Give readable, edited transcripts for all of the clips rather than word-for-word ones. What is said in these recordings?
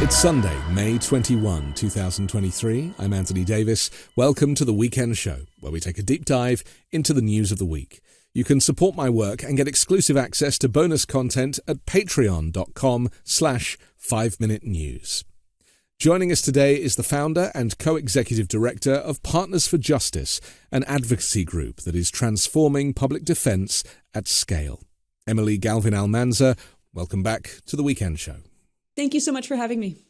It's Sunday, May 21, 2023. I'm Anthony Davis. Welcome to The Weekend Show, where we take a deep dive into the news of the week. You can support my work and get exclusive access to bonus content at patreon.com/5minutenews. Joining us today is the founder and co-executive director of Partners for Justice, an advocacy group that is transforming public defense at scale. Emily Galvin-Almanza, welcome back to The Weekend Show. Thank you so much for having me.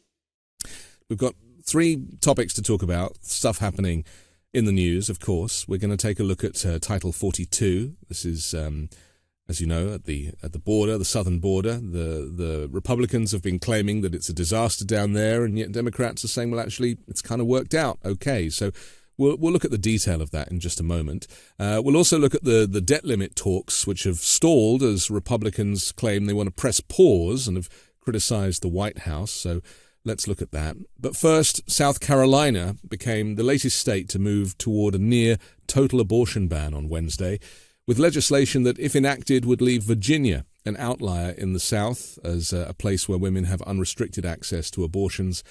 We've got three topics to talk about, stuff happening in the news, of course. We're going to take a look at Title 42. This is, as you know, at the border, the southern border. The Republicans have been claiming that it's a disaster down there, and yet Democrats are saying, well, actually, it's kind of worked out okay. So we'll look at the detail of that in just a moment. We'll also look at the debt limit talks, which have stalled as Republicans claim they want to press pause and have criticized the White House, so let's look at that. But first, South Carolina became the latest state to move toward a near total abortion ban on Wednesday, with legislation that, if enacted, would leave Virginia an outlier in the South as a place where women have unrestricted access to abortions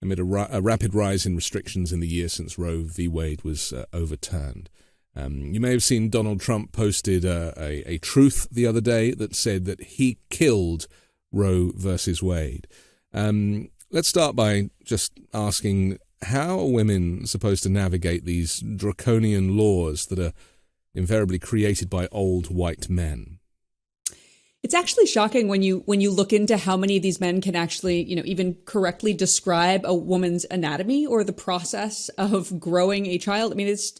amid a rapid rise in restrictions in the year since Roe v. Wade was overturned. You may have seen Donald Trump posted a truth the other day that said that he killed Roe versus Wade. Let's start by just asking, how are women supposed to navigate these draconian laws that are invariably created by old white men? It's actually shocking when you look into how many of these men can actually, even correctly describe a woman's anatomy or the process of growing a child. I mean, it's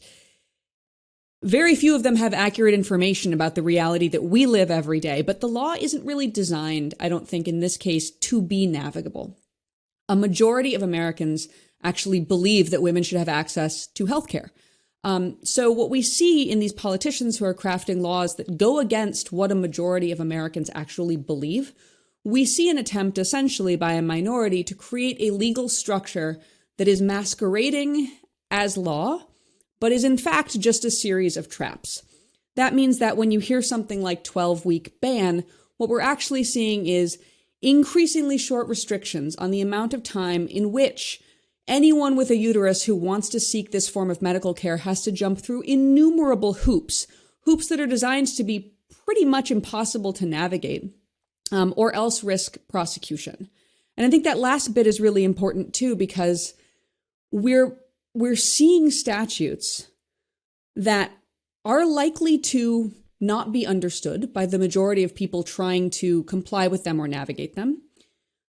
very few of them have accurate information about the reality that we live every day, but the law isn't really designed, I don't think, in this case, to be navigable. A majority of Americans actually believe that women should have access to healthcare. So what we see in these politicians who are crafting laws that go against what a majority of Americans actually believe, we see an attempt essentially by a minority to create a legal structure that is masquerading as law, but is in fact just a series of traps. That means that when you hear something like 12-week ban, what we're actually seeing is increasingly short restrictions on the amount of time in which anyone with a uterus who wants to seek this form of medical care has to jump through innumerable hoops that are designed to be pretty much impossible to navigate, or else risk prosecution. And I think that last bit is really important too, because we're seeing statutes that are likely to not be understood by the majority of people trying to comply with them or navigate them,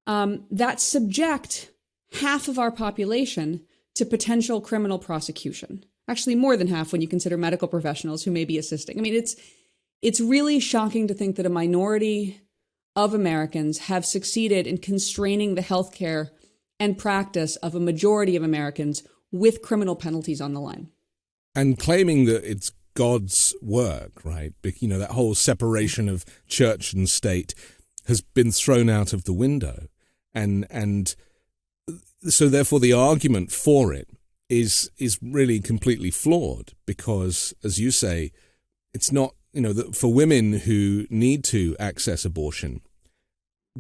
that subject half of our population to potential criminal prosecution. Actually, more than half when you consider medical professionals who may be assisting. I mean, it's really shocking to think that a minority of Americans have succeeded in constraining the healthcare and practice of a majority of Americans with criminal penalties on the line. And claiming that it's God's work, right? That whole separation of church and state has been thrown out of the window. And so therefore the argument for it is really completely flawed because, as you say, it's not, for women who need to access abortion,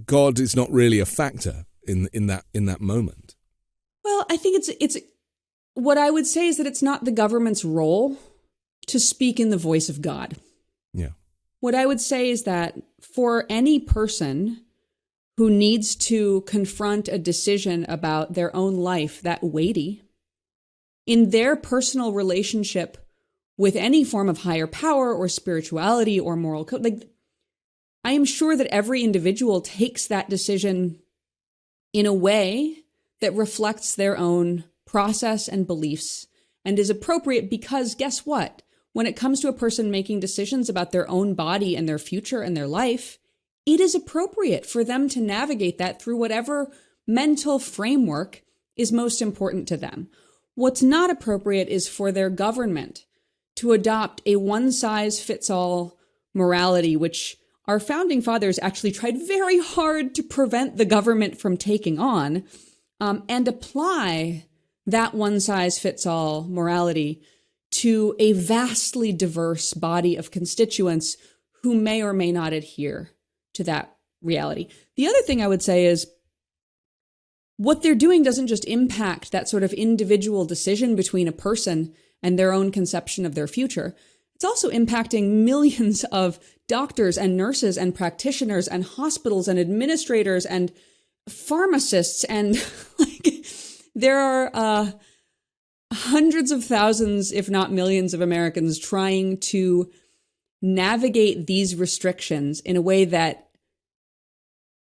God is not really a factor in that moment. Well, I think it's what I would say is that it's not the government's role to speak in the voice of God. Yeah. What I would say is that for any person who needs to confront a decision about their own life that weighty, in their personal relationship with any form of higher power or spirituality or moral code, I am sure that every individual takes that decision in a way that reflects their own process and beliefs and is appropriate because guess what? When it comes to a person making decisions about their own body and their future and their life, it is appropriate for them to navigate that through whatever mental framework is most important to them. What's not appropriate is for their government to adopt a one-size-fits-all morality, which our founding fathers actually tried very hard to prevent the government from taking on, and apply that one-size-fits-all morality to a vastly diverse body of constituents who may or may not adhere to that reality. The other thing I would say is what they're doing doesn't just impact that sort of individual decision between a person and their own conception of their future. It's also impacting millions of doctors and nurses and practitioners and hospitals and administrators and pharmacists. And like, there are hundreds of thousands, if not millions of Americans trying to navigate these restrictions in a way that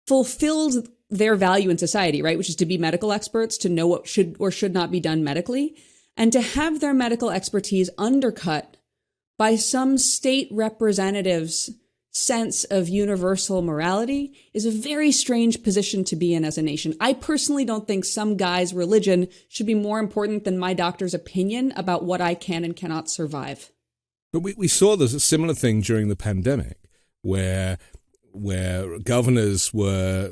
fulfills their value in society, right? Which is to be medical experts, to know what should or should not be done medically, and to have their medical expertise undercut by some state representative's sense of universal morality is a very strange position to be in as a nation. I personally don't think some guy's religion should be more important than my doctor's opinion about what I can and cannot survive. But we saw there's a similar thing during the pandemic where governors were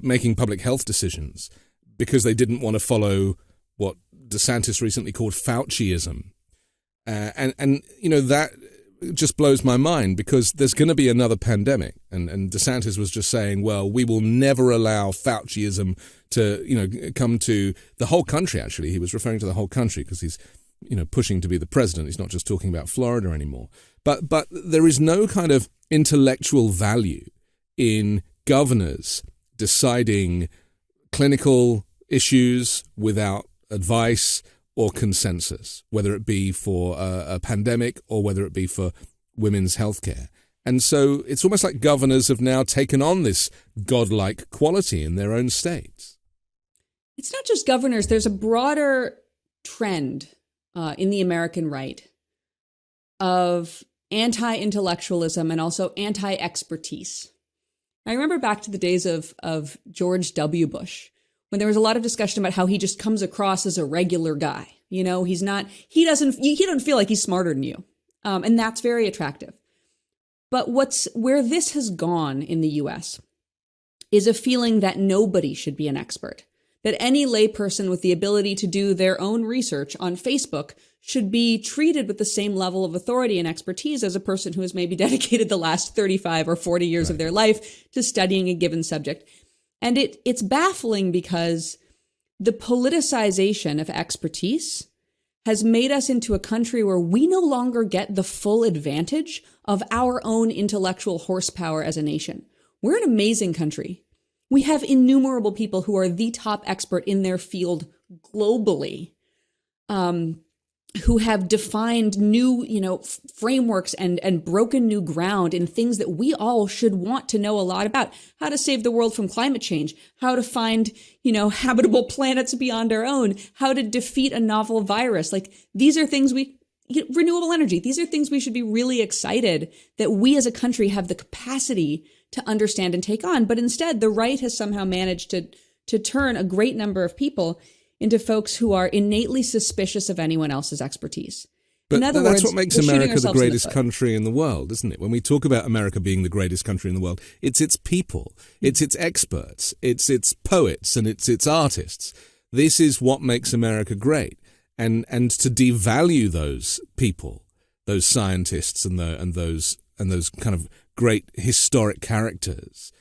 making public health decisions because they didn't want to follow what DeSantis recently called Fouchism. And you know, that just blows my mind because there's going to be another pandemic. And DeSantis was just saying, well, we will never allow Fauciism to, you know, come to the whole country. Actually, he was referring to the whole country because he's, you know, pushing to be the president. He's not just talking about Florida anymore. But there is no kind of intellectual value in governors deciding clinical issues without advice or consensus, whether it be for a pandemic or whether it be for women's healthcare. And so it's almost like governors have now taken on this godlike quality in their own states. It's not just governors. There's a broader trend in the American right of anti-intellectualism and also anti-expertise. I remember back to the days of George W. Bush, when there was a lot of discussion about how he just comes across as a regular guy. You know, he doesn't feel like he's smarter than you. And that's very attractive. But where this has gone in the US is a feeling that nobody should be an expert, that any layperson with the ability to do their own research on Facebook should be treated with the same level of authority and expertise as a person who has maybe dedicated the last 35 or 40 years of their life to studying a given subject. And it's baffling because the politicization of expertise has made us into a country where we no longer get the full advantage of our own intellectual horsepower as a nation. We're an amazing country. We have innumerable people who are the top expert in their field globally, who have defined new, frameworks and broken new ground in things that we all should want to know a lot about. How to save the world from climate change, how to find, habitable planets beyond our own, how to defeat a novel virus. Like, these are things renewable energy. These are things we should be really excited that we as a country have the capacity to understand and take on. But instead, the right has somehow managed to turn a great number of people into folks who are innately suspicious of anyone else's expertise. But that's what makes America the greatest country in the world, isn't it? When we talk about America being the greatest country in the world, it's its people, it's its experts, it's its poets, and it's its artists. This is what makes America great. And to devalue those people, those scientists and those kind of great historic characters,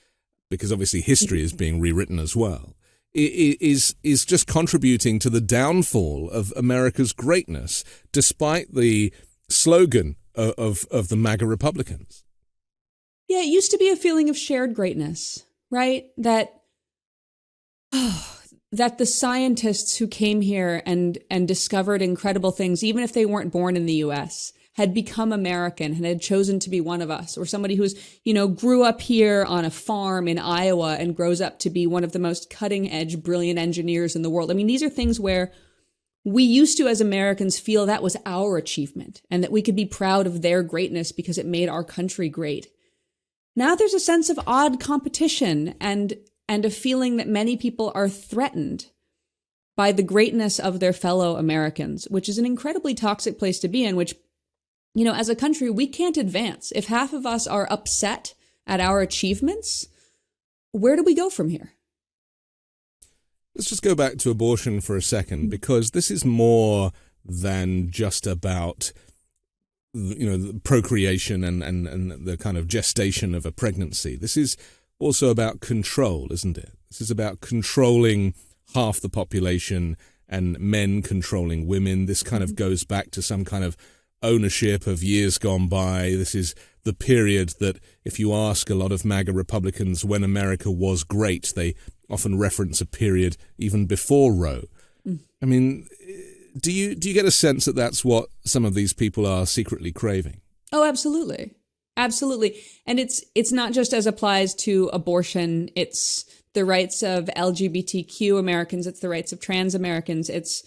because obviously history is being rewritten as well, is just contributing to the downfall of America's greatness, despite the slogan of the MAGA Republicans. Yeah, it used to be a feeling of shared greatness, right? That the scientists who came here and discovered incredible things, even if they weren't born in the U.S., had become American and had chosen to be one of us, or somebody who's, grew up here on a farm in Iowa and grows up to be one of the most cutting edge, brilliant engineers in the world. I mean, these are things where we used to, as Americans, feel that was our achievement and that we could be proud of their greatness because it made our country great. Now there's a sense of odd competition and a feeling that many people are threatened by the greatness of their fellow Americans, which is an incredibly toxic place to be in, which, as a country, we can't advance. If half of us are upset at our achievements, where do we go from here? Let's just go back to abortion for a second, because this is more than just about, the procreation and the kind of gestation of a pregnancy. This is also about control, isn't it? This is about controlling half the population and men controlling women. This kind of goes back to some kind of ownership of years gone by. This is the period that if you ask a lot of MAGA Republicans when America was great, they often reference a period even before Roe. I mean, do you get a sense that that's what some of these people are secretly craving? Oh, absolutely. Absolutely. And it's not just as applies to abortion. It's the rights of LGBTQ Americans. It's the rights of trans Americans. It's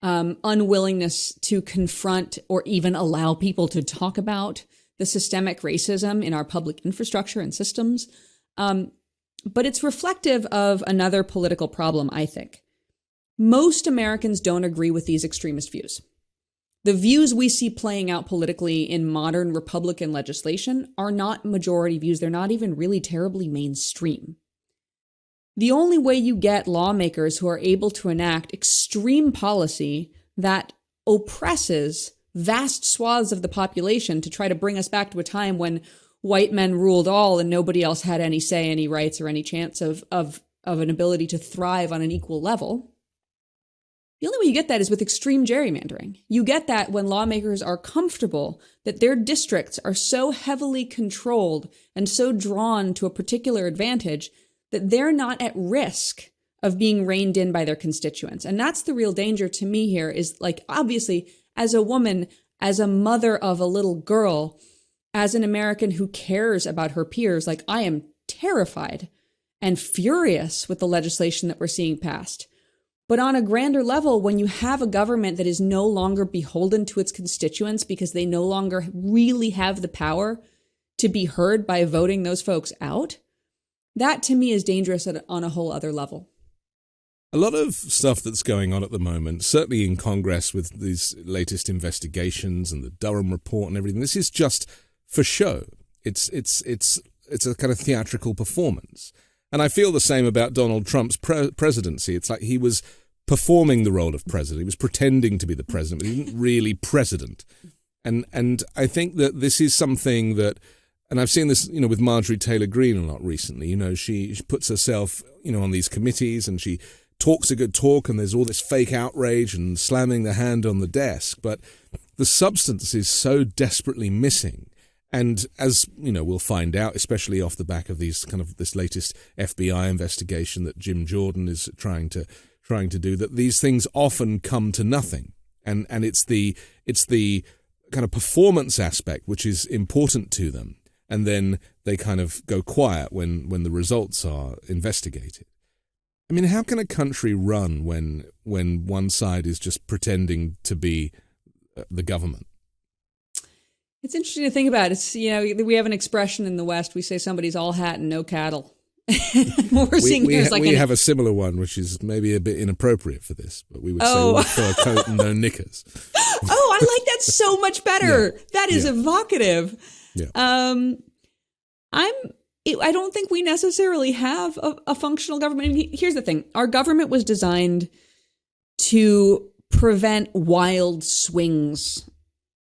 unwillingness to confront or even allow people to talk about the systemic racism in our public infrastructure and systems. But it's reflective of another political problem, I think. Most Americans don't agree with these extremist views. The views we see playing out politically in modern Republican legislation are not majority views. They're not even really terribly mainstream. The only way you get lawmakers who are able to enact extreme policy that oppresses vast swaths of the population to try to bring us back to a time when white men ruled all and nobody else had any say, any rights, or any chance of an ability to thrive on an equal level. The only way you get that is with extreme gerrymandering. You get that when lawmakers are comfortable that their districts are so heavily controlled and so drawn to a particular advantage that they're not at risk of being reined in by their constituents. And that's the real danger to me here is, like, obviously, as a woman, as a mother of a little girl, as an American who cares about her peers, like, I am terrified and furious with the legislation that we're seeing passed. But on a grander level, when you have a government that is no longer beholden to its constituents because they no longer really have the power to be heard by voting those folks out, that to me is dangerous on a whole other level. A lot of stuff that's going on at the moment, certainly in Congress with these latest investigations and the Durham report and everything, this is just for show. It's a kind of theatrical performance. And I feel the same about Donald Trump's presidency. It's like he was performing the role of president. He was pretending to be the president, but he wasn't really president. And I think that this is something that, and I've seen this, with Marjorie Taylor Greene a lot recently. She puts herself, on these committees and she talks a good talk and there's all this fake outrage and slamming the hand on the desk. But the substance is so desperately missing. And as, we'll find out, especially off the back of this latest FBI investigation that Jim Jordan is trying to do, that these things often come to nothing. And it's the kind of performance aspect which is important to them. And then they kind of go quiet when the results are investigated. I mean, how can a country run when one side is just pretending to be the government? It's interesting to think about. It's, we have an expression in the West. We say somebody's all hat and no cattle. What we're seeing here is like... We have a similar one, which is maybe a bit inappropriate for this, but we would say we'd throw a coat and no knickers. Oh, I like that so much better. Yeah. That is evocative. Yeah. I don't think we necessarily have a functional government. I mean, here's the thing. Our government was designed to prevent wild swings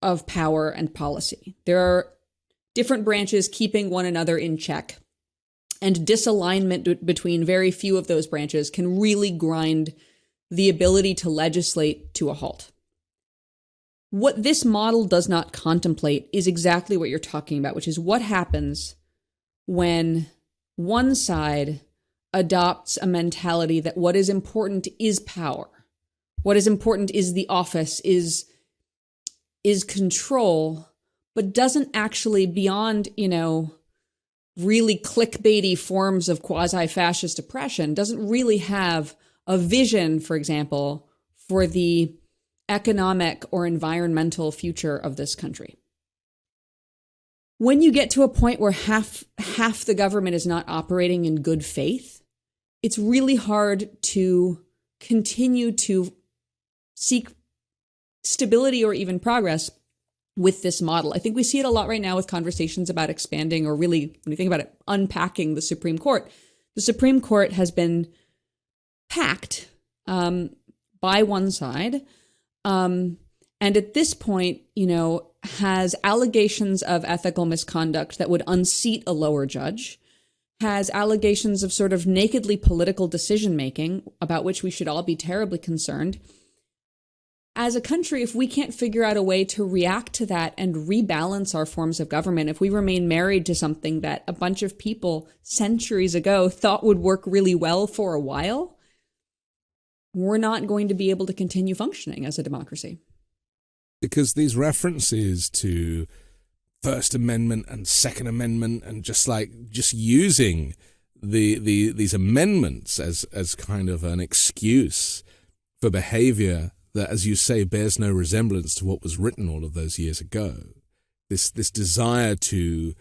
of power and policy. There are different branches keeping one another in check, and disalignment between very few of those branches can really grind the ability to legislate to a halt. What this model does not contemplate is exactly what you're talking about, which is what happens when one side adopts a mentality that what is important is power. What is important is the office, is control, but doesn't actually, beyond, really clickbaity forms of quasi-fascist oppression, doesn't really have a vision, for example, for the economic or environmental future of this country. When you get to a point where half the government is not operating in good faith, it's really hard to continue to seek stability or even progress with this model. I think we see it a lot right now with conversations about expanding, or really, when you think about it, unpacking the Supreme Court. The Supreme Court has been packed by one side, and at this point, has allegations of ethical misconduct that would unseat a lower judge, has allegations of sort of nakedly political decision-making, about which we should all be terribly concerned. As a country, if we can't figure out a way to react to that and rebalance our forms of government, if we remain married to something that a bunch of people centuries ago thought would work really well for a while, we're not going to be able to continue functioning as a democracy. Because these references to First Amendment and Second Amendment and just using these amendments as kind of an excuse for behavior that, as you say, bears no resemblance to what was written all of those years ago. This desire to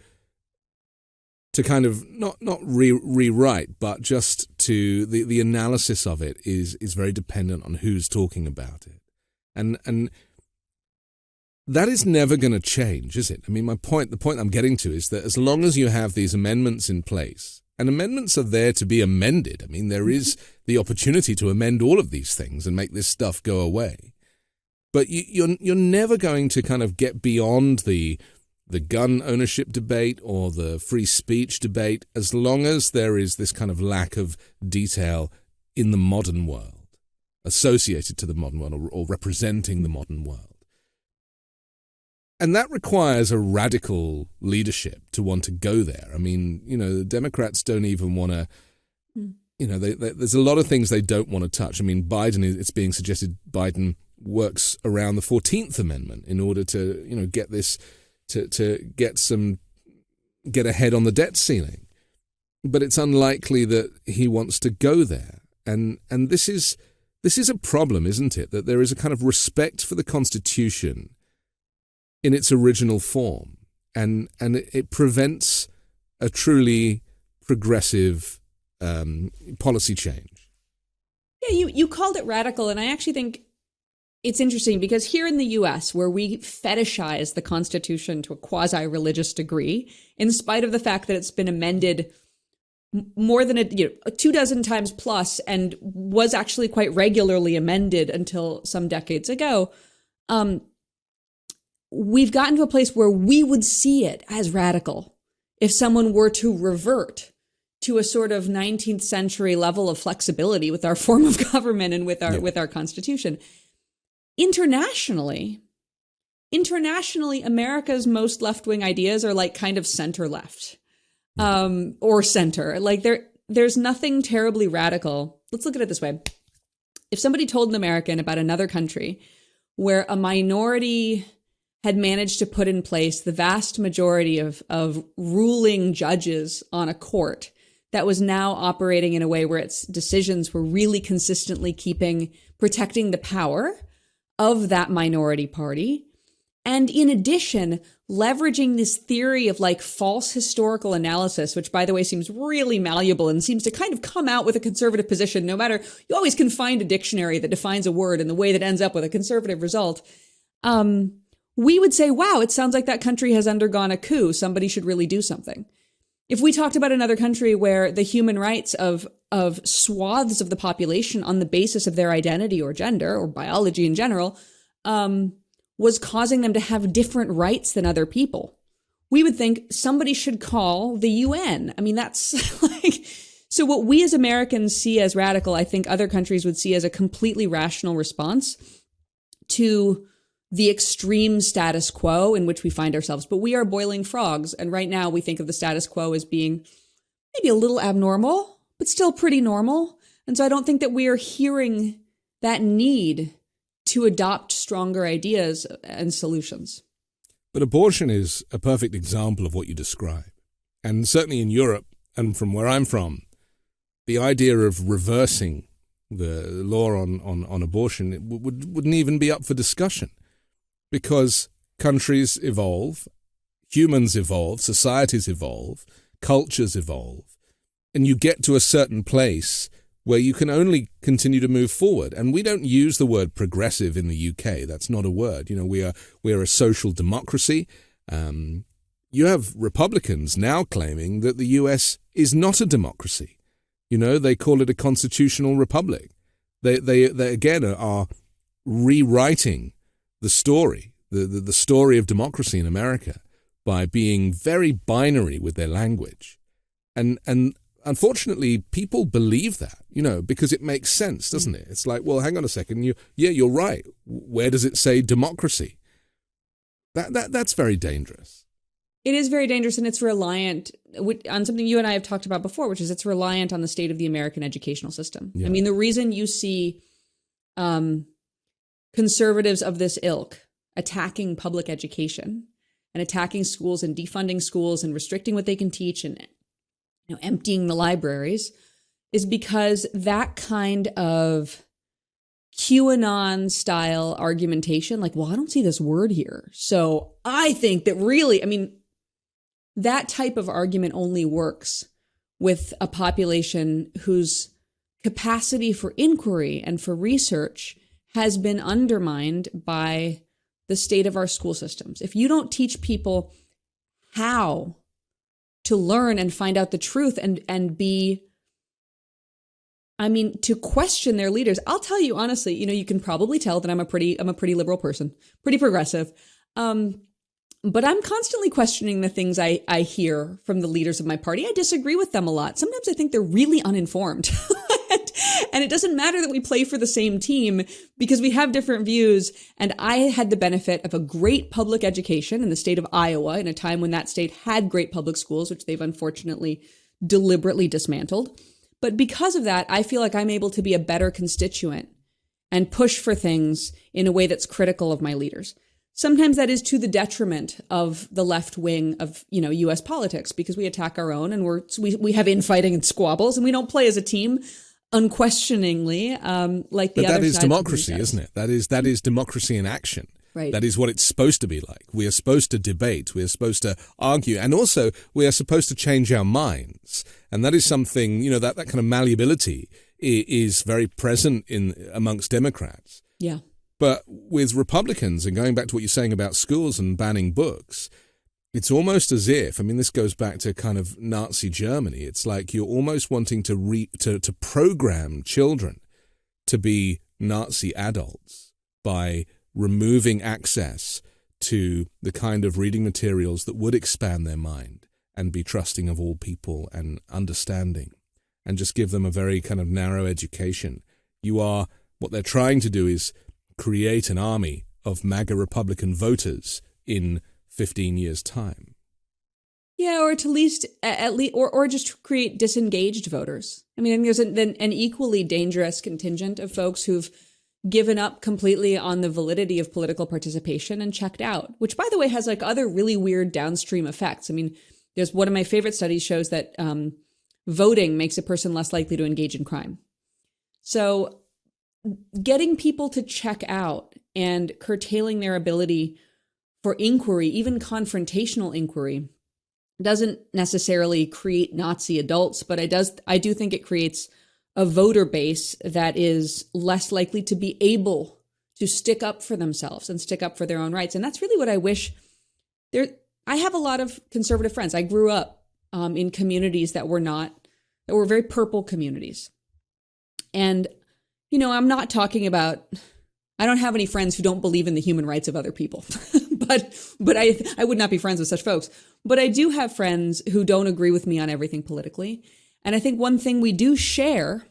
kind of not rewrite, but just to the analysis of it is very dependent on who's talking about it, and that is never going to change, is it? I mean, the point I'm getting to is that as long as you have these amendments in place, and amendments are there to be amended. I mean, there is the opportunity to amend all of these things and make this stuff go away. But you're never going to kind of get beyond the gun ownership debate or the free speech debate as long as there is this kind of lack of detail in the modern world, associated to the modern world or representing the modern world. And that requires a radical leadership to want to go there. I mean, the Democrats don't even want to, there's a lot of things they don't want to touch. I mean, it's being suggested Biden works around the 14th Amendment in order to, get this, to get ahead on the debt ceiling. But it's unlikely that he wants to go there. And this is a problem, isn't it? That there is a kind of respect for the Constitution in its original form, and it prevents a truly progressive policy change. Yeah, you called it radical, and I actually think it's interesting because here in the U.S., where we fetishize the Constitution to a quasi-religious degree, in spite of the fact that it's been amended more than 24 times plus and was actually quite regularly amended until some decades ago, we've gotten to a place where we would see it as radical if someone were to revert to a sort of 19th century level of flexibility with our form of government and with our Constitution. Internationally, America's most left-wing ideas are like kind of center-left or center. Like there's nothing terribly radical. Let's look at it this way. If somebody told an American about another country where a minority had managed to put in place the vast majority of ruling judges on a court that was now operating in a way where its decisions were really consistently protecting the power of that minority party, and in addition, leveraging this theory of like false historical analysis, which by the way seems really malleable and seems to kind of come out with a conservative position, no matter, you always can find a dictionary that defines a word in the way that ends up with a conservative result. We would say, wow, it sounds like that country has undergone a coup. Somebody should really do something. If we talked about another country where the human rights of swaths of the population on the basis of their identity or gender or biology in general was causing them to have different rights than other people, we would think somebody should call the UN. I mean, that's like, so what we as Americans see as radical, I think other countries would see as a completely rational response to the extreme status quo in which we find ourselves. But we are boiling frogs. And right now we think of the status quo as being maybe a little abnormal, but still pretty normal. And so I don't think that we are hearing that need to adopt stronger ideas and solutions. But abortion is a perfect example of what you describe. And certainly in Europe, and from where I'm from, the idea of reversing the law on abortion wouldn't even be up for discussion. Because countries evolve, humans evolve, societies evolve, cultures evolve, and you get to a certain place where you can only continue to move forward. And we don't use the word progressive in the UK. That's not a word. We are a social democracy. You have Republicans now claiming that the US is not a democracy. They call it a constitutional republic. They again are rewriting the story, the story of democracy in America by being very binary with their language. And unfortunately, people believe that, because it makes sense, doesn't it? It's like, well, hang on a second. You're right. Where does it say democracy? That's very dangerous. It is very dangerous, and it's reliant on something you and I have talked about before, which is it's reliant on the state of the American educational system. Yeah. I mean, the reason you see conservatives of this ilk attacking public education and attacking schools and defunding schools and restricting what they can teach and emptying the libraries is because that kind of QAnon style argumentation, like, well, I don't see this word here. So I think that really, that type of argument only works with a population whose capacity for inquiry and for research has been undermined by the state of our school systems. If you don't teach people how to learn and find out the truth and be, to question their leaders. I'll tell you honestly, you can probably tell that I'm a pretty liberal person, pretty progressive. But I'm constantly questioning the things I hear from the leaders of my party. I disagree with them a lot. Sometimes I think they're really uninformed. And it doesn't matter that we play for the same team because we have different views. And I had the benefit of a great public education in the state of Iowa in a time when that state had great public schools, which they've unfortunately deliberately dismantled. But because of that, I feel like I'm able to be a better constituent and push for things in a way that's critical of my leaders. Sometimes that is to the detriment of the left wing of, U.S. politics because we attack our own and we have infighting and squabbles and we don't play as a team unquestioningly like the other side. But that is democracy, isn't it? That is democracy in action. Right. That is what it's supposed to be like. We are supposed to debate. We are supposed to argue. And also, we are supposed to change our minds. And that is something, that kind of malleability is very present amongst Democrats. Yeah. But with Republicans, and going back to what you're saying about schools and banning books, it's almost as if, this goes back to kind of Nazi Germany. It's like you're almost wanting to program children to be Nazi adults by removing access to the kind of reading materials that would expand their mind and be trusting of all people and understanding, and just give them a very kind of narrow education. What they're trying to do is create an army of MAGA Republican voters in 15 years' time. Yeah, or to at least, or just create disengaged voters. There's an equally dangerous contingent of folks who've given up completely on the validity of political participation and checked out, which, by the way, has like other really weird downstream effects. There's one of my favorite studies shows that voting makes a person less likely to engage in crime. So getting people to check out and curtailing their ability for inquiry, even confrontational inquiry, doesn't necessarily create Nazi adults, but I do think it creates a voter base that is less likely to be able to stick up for themselves and stick up for their own rights. And that's really what I wish. I have a lot of conservative friends. I grew up in communities that were very purple communities. And, I'm not talking about, I don't have any friends who don't believe in the human rights of other people, but I would not be friends with such folks. But I do have friends who don't agree with me on everything politically. And I think one thing we do share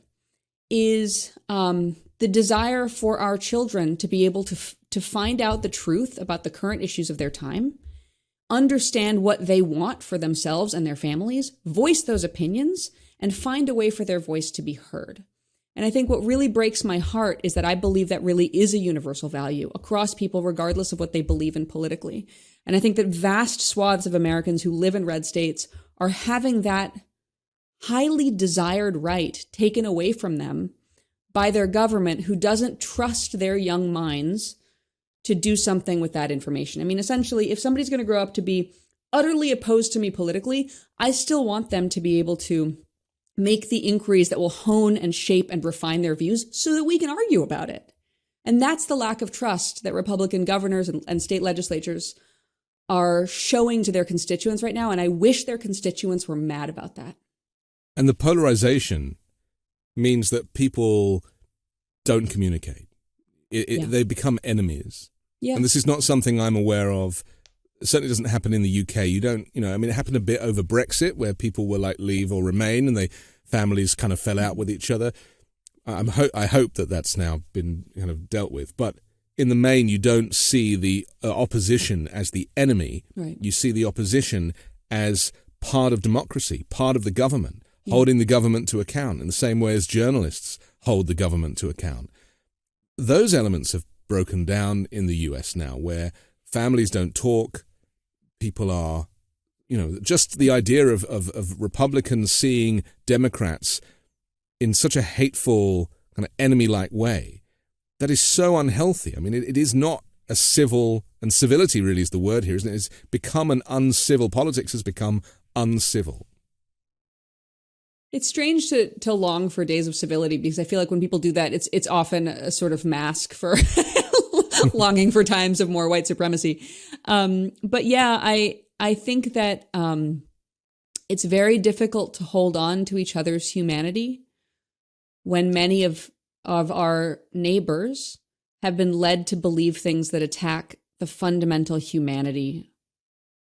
is the desire for our children to be able to find out the truth about the current issues of their time, understand what they want for themselves and their families, voice those opinions, and find a way for their voice to be heard. And I think what really breaks my heart is that I believe that really is a universal value across people, regardless of what they believe in politically. And I think that vast swaths of Americans who live in red states are having that highly desired right taken away from them by their government, who doesn't trust their young minds to do something with that information. Essentially, if somebody's going to grow up to be utterly opposed to me politically, I still want them to be able to make the inquiries that will hone and shape and refine their views so that we can argue about it. And that's the lack of trust that Republican governors and state legislatures are showing to their constituents right now. And I wish their constituents were mad about that. And the polarization means that people don't communicate. They become enemies. Yeah. And this is not something I'm aware of It certainly doesn't happen in the UK. You don't, it happened a bit over Brexit where people were like leave or remain and families kind of fell out with each other. I hope that that's now been kind of dealt with. But in the main, you don't see the opposition as the enemy. Right. You see the opposition as part of democracy, part of the government, holding the government to account in the same way as journalists hold the government to account. Those elements have broken down in the US now, where families don't talk. People are, just the idea of Republicans seeing Democrats in such a hateful, kind of enemy-like way, that is so unhealthy. I mean, it is not a civil, and civility really is the word here, isn't it? It's become an uncivil, politics has become uncivil. It's strange to long for days of civility, because I feel like when people do that, it's often a sort of mask for longing for times of more white supremacy. But yeah, I think that it's very difficult to hold on to each other's humanity when many of our neighbors have been led to believe things that attack the fundamental humanity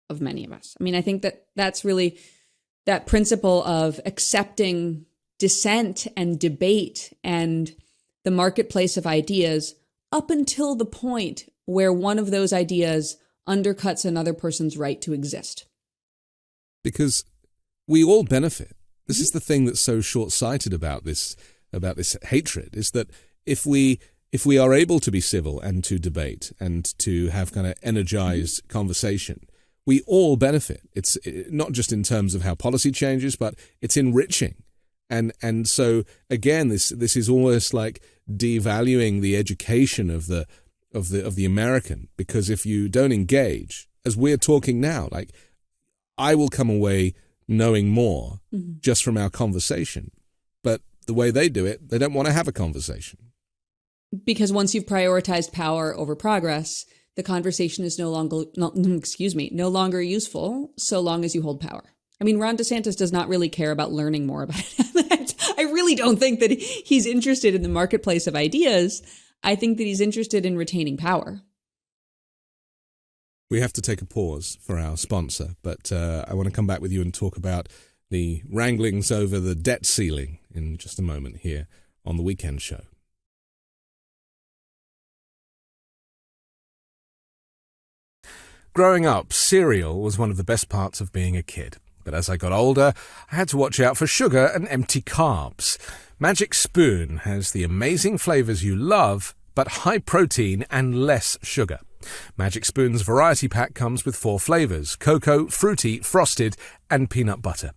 of many of us. I mean, I think that's really that principle of accepting dissent and debate and the marketplace of ideas up until the point where one of those ideas undercuts another person's right to exist. Because we all benefit. This is the thing that's so short-sighted about this hatred, is that if we are able to be civil and to debate and to have kind of energized conversation, we all benefit. It's not just in terms of how policy changes, but it's enriching. And so again, this is almost like devaluing the education of the American, because if you don't engage, as we're talking now, like I will come away knowing more just from our conversation. But the way they do it, they don't want to have a conversation. Because once you've prioritized power over progress, the conversation is no longer useful so long as you hold power. I mean, Ron DeSantis does not really care about learning more about it. I really don't think that he's interested in the marketplace of ideas. I think that he's interested in retaining power. We have to take a pause for our sponsor, but I want to come back with you and talk about the wranglings over the debt ceiling in just a moment here on The Weekend Show. Growing up, cereal was one of the best parts of being a kid. But as I got older, I had to watch out for sugar and empty carbs. Magic Spoon has the amazing flavors you love, but high protein and less sugar. Magic Spoon's variety pack comes with 4 flavors: cocoa, fruity, frosted, and peanut butter.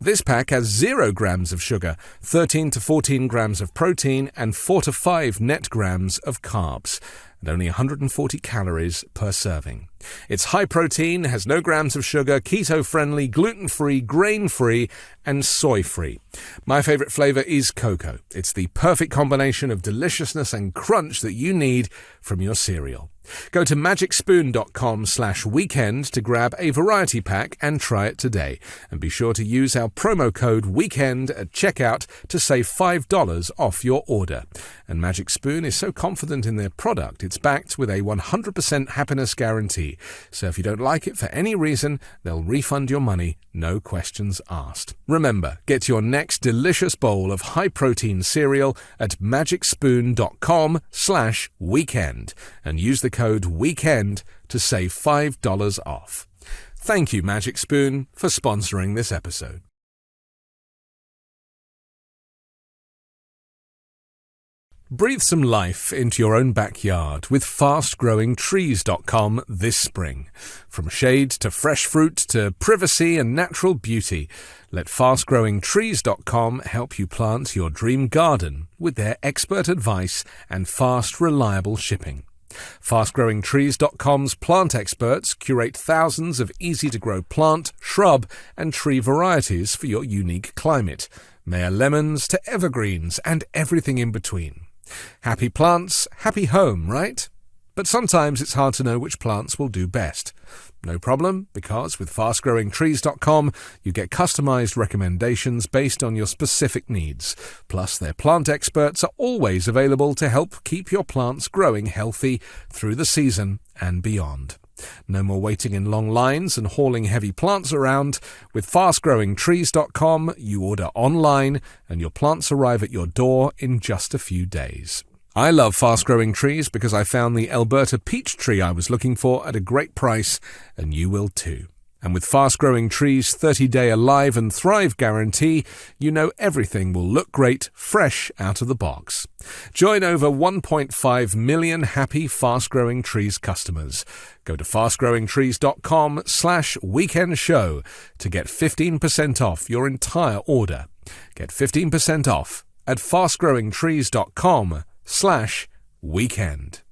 This pack has 0 grams of sugar, 13 to 14 grams of protein, and 4 to 5 net grams of carbs, and only 140 calories per serving. It's high protein, has no grams of sugar, keto-friendly, gluten-free, grain-free, and soy-free. My favorite flavor is cocoa. It's the perfect combination of deliciousness and crunch that you need from your cereal. Go to magicspoon.com/weekend to grab a variety pack and try it today. And be sure to use our promo code WEEKEND at checkout to save $5 off your order. And Magic Spoon is so confident in their product, it's backed with a 100% happiness guarantee. So if you don't like it for any reason, they'll refund your money, no questions asked. Remember, get your next delicious bowl of high-protein cereal at magicspoon.com/weekend and use the code WEEKEND to save $5 off. Thank you, Magic Spoon, for sponsoring this episode. Breathe some life into your own backyard with FastGrowingTrees.com this spring. From shade to fresh fruit to privacy and natural beauty, let FastGrowingTrees.com help you plant your dream garden with their expert advice and fast, reliable shipping. FastGrowingTrees.com's plant experts curate thousands of easy-to-grow plant, shrub, and tree varieties for your unique climate. Mayor lemons to evergreens and everything in between. Happy plants, happy home, right? But sometimes it's hard to know which plants will do best. No problem, because with FastGrowingTrees.com, you get customized recommendations based on your specific needs. Plus, their plant experts are always available to help keep your plants growing healthy through the season and beyond. No more waiting in long lines and hauling heavy plants around. With fastgrowingtrees.com, you order online and your plants arrive at your door in just a few days. I love Fast Growing Trees because I found the Alberta peach tree I was looking for at a great price, and you will too. And with Fast Growing Trees' 30-day Alive and Thrive guarantee, you know everything will look great, fresh out of the box. Join over 1.5 million happy Fast Growing Trees customers. Go to fastgrowingtrees.com/weekendshow to get 15% off your entire order. Get 15% off at fastgrowingtrees.com/weekend.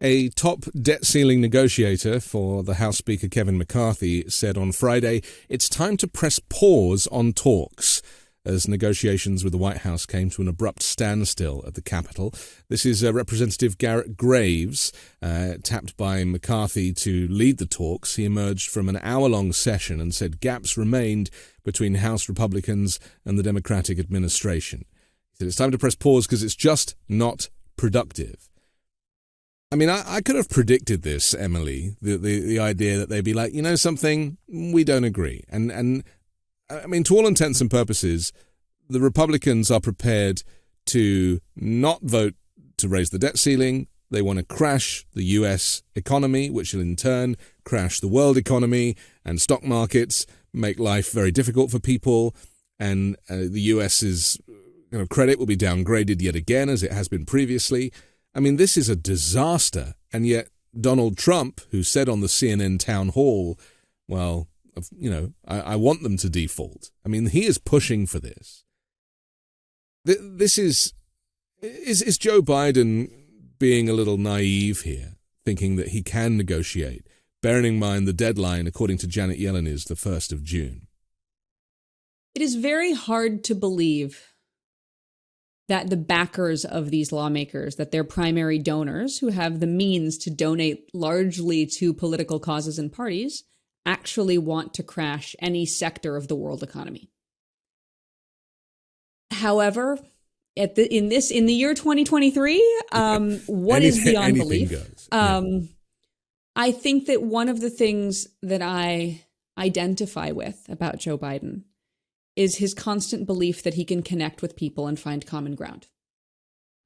A top debt ceiling negotiator for the House Speaker Kevin McCarthy said on Friday it's time to press pause on talks as negotiations with the White House came to an abrupt standstill at the Capitol. This is Representative Garrett Graves, tapped by McCarthy to lead the talks. He emerged from an hour-long session and said gaps remained between House Republicans and the Democratic administration. He said it's time to press pause because it's just not productive. I mean, I could have predicted this, Emily, the idea that they'd be like, you know something, we don't agree. And I mean, to all intents and purposes, the Republicans are prepared to not vote to raise the debt ceiling. They want to crash the U.S. economy, which will in turn crash the world economy and stock markets, make life very difficult for people. And the U.S.'s credit will be downgraded yet again, as it has been previously. I mean, this is a disaster, and yet Donald Trump, who said on the CNN town hall, well, I want them to default. I mean, he is pushing for this. This is Joe Biden being a little naive here, thinking that he can negotiate, bearing in mind the deadline, according to Janet Yellen, is the 1st of June. It is very hard to believe that the backers of these lawmakers, that their primary donors who have the means to donate largely to political causes and parties, actually want to crash any sector of the world economy. However, in the year 2023, what is beyond belief? Goes. I think that one of the things that I identify with about Joe Biden is his constant belief that he can connect with people and find common ground.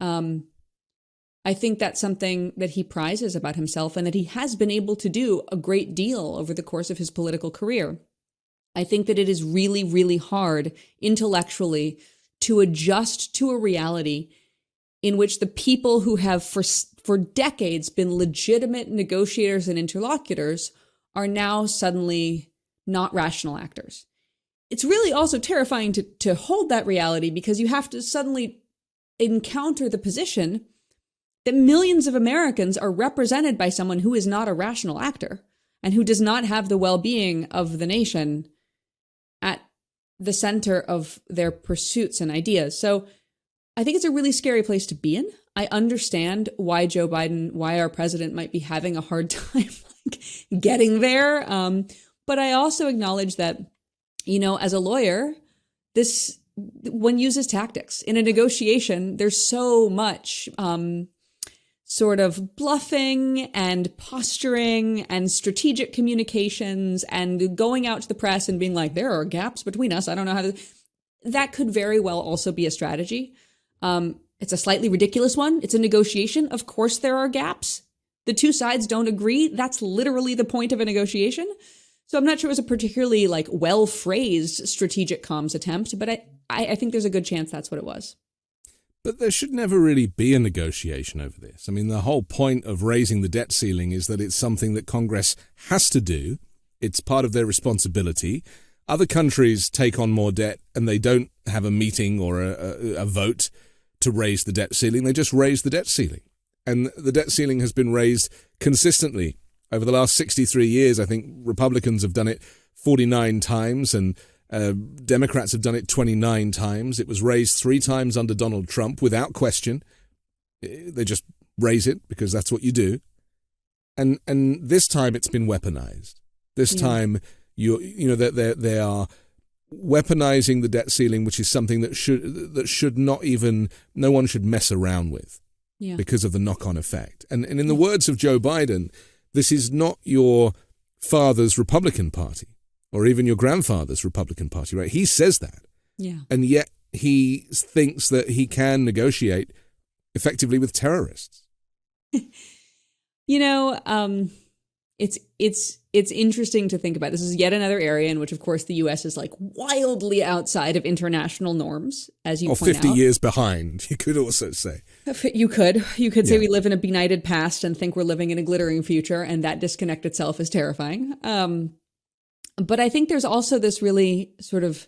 I think that's something that he prizes about himself and that he has been able to do a great deal over the course of his political career. I think that it is really, really hard intellectually to adjust to a reality in which the people who have for decades been legitimate negotiators and interlocutors are now suddenly not rational actors. It's really also terrifying to hold that reality because you have to suddenly encounter the position that millions of Americans are represented by someone who is not a rational actor and who does not have the well-being of the nation at the center of their pursuits and ideas. So I think it's a really scary place to be in. I understand why Joe Biden, why our president might be having a hard time getting there. But I also acknowledge that, as a lawyer, one uses tactics. In a negotiation, there's so much sort of bluffing and posturing and strategic communications and going out to the press and being like, there are gaps between us. I don't know how to... That could very well also be a strategy. It's a slightly ridiculous one. It's a negotiation. Of course there are gaps. The two sides don't agree. That's literally the point of a negotiation. So I'm not sure it was a particularly well-phrased strategic comms attempt, but I think there's a good chance that's what it was. But there should never really be a negotiation over this. I mean, the whole point of raising the debt ceiling is that it's something that Congress has to do. It's part of their responsibility. Other countries take on more debt and they don't have a meeting or a vote to raise the debt ceiling. They just raise the debt ceiling. And the debt ceiling has been raised consistently over the last 63 years. I think Republicans have done it 49 times and Democrats have done it 29 times. It was raised 3 times under Donald Trump without question. They just raise it because that's what you do. And this time it's been weaponized. This time they are weaponizing the debt ceiling, which is something that should not even, no one should mess around with because of the knock-on effect. And in the words of Joe Biden, this is not your father's Republican Party or even your grandfather's Republican Party, right? He says that. Yeah. And yet he thinks that he can negotiate effectively with terrorists. It's interesting to think about. This is yet another area in which, of course, the U.S. is like wildly outside of international norms, as you point out. 50 years behind, you could also say. You could say we live in a benighted past and think we're living in a glittering future, and that disconnect itself is terrifying. But I think there's also this really sort of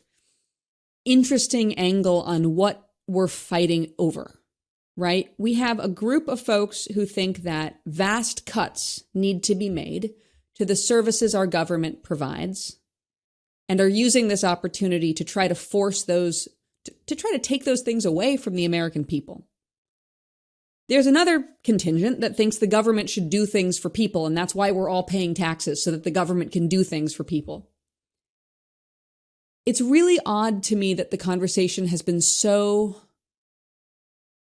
interesting angle on what we're fighting over. Right? We have a group of folks who think that vast cuts need to be made to the services our government provides and are using this opportunity to try to force those, to try to take those things away from the American people. There's another contingent that thinks the government should do things for people, and that's why we're all paying taxes, so that the government can do things for people. It's really odd to me that the conversation has been so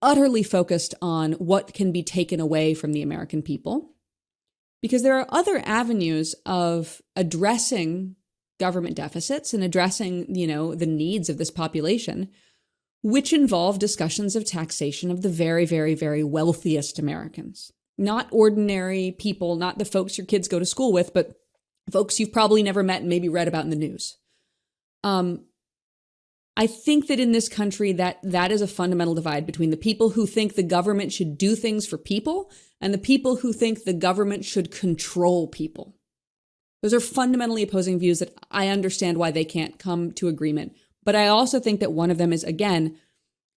utterly focused on what can be taken away from the American people, because there are other avenues of addressing government deficits and addressing, the needs of this population, which involve discussions of taxation of the very, very, very wealthiest Americans. Not ordinary people, not the folks your kids go to school with, but folks you've probably never met and maybe read about in the news. I think that in this country that is a fundamental divide between the people who think the government should do things for people and the people who think the government should control people. Those are fundamentally opposing views that I understand why they can't come to agreement. But I also think that one of them is, again,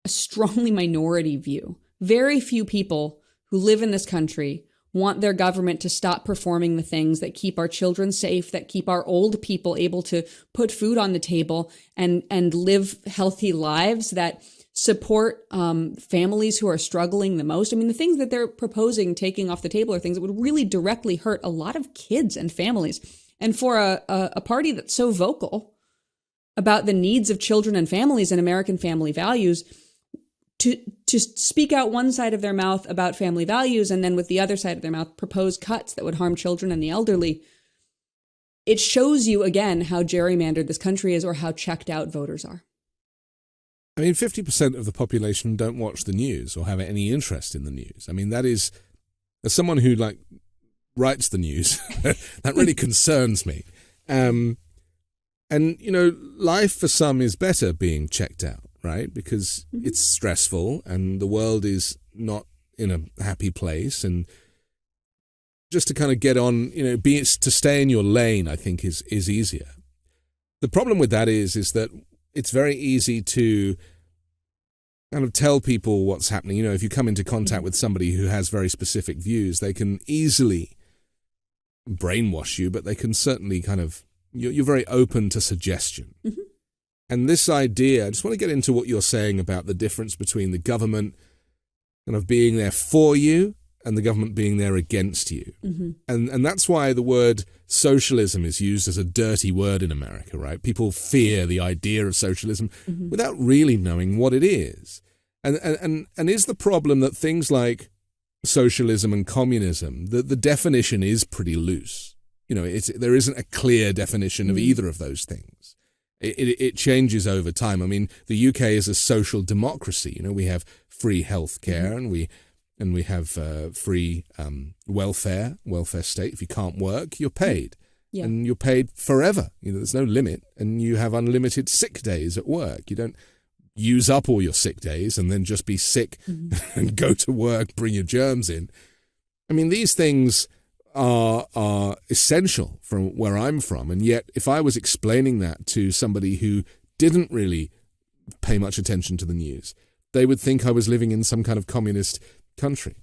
a strongly minority view. Very few people who live in this country want their government to stop performing the things that keep our children safe, that keep our old people able to put food on the table and live healthy lives, that support families who are struggling the most. I mean, the things that they're proposing taking off the table are things that would really directly hurt a lot of kids and families. And for a party that's so vocal about the needs of children and families and American family values, to speak out one side of their mouth about family values and then with the other side of their mouth propose cuts that would harm children and the elderly, it shows you again how gerrymandered this country is or how checked out voters are. I mean, 50% of the population don't watch the news or have any interest in the news. I mean, that is, as someone who writes the news, that really concerns me. And, life for some is better being checked out. Right? Because it's stressful and the world is not in a happy place. And just to kind of get on, to stay in your lane, I think is easier. The problem with that is that it's very easy to kind of tell people what's happening. If you come into contact with somebody who has very specific views, they can easily brainwash you, but they can certainly you're very open to suggestion. Mm-hmm. And this idea, I just want to get into what you're saying about the difference between the government kind of being there for you and the government being there against you. Mm-hmm. And that's why the word socialism is used as a dirty word in America, right? People fear the idea of socialism without really knowing what it is. And is the problem that things like socialism and communism, the definition is pretty loose. There isn't a clear definition of either of those things. It changes over time. I mean, the UK is a social democracy. We have free healthcare and we have free welfare state. If you can't work, you're paid. Yeah. And you're paid forever. There's no limit. And you have unlimited sick days at work. You don't use up all your sick days and then just be sick and go to work, bring your germs in. I mean, these things are essential from where I'm from. And yet, if I was explaining that to somebody who didn't really pay much attention to the news, they would think I was living in some kind of communist country.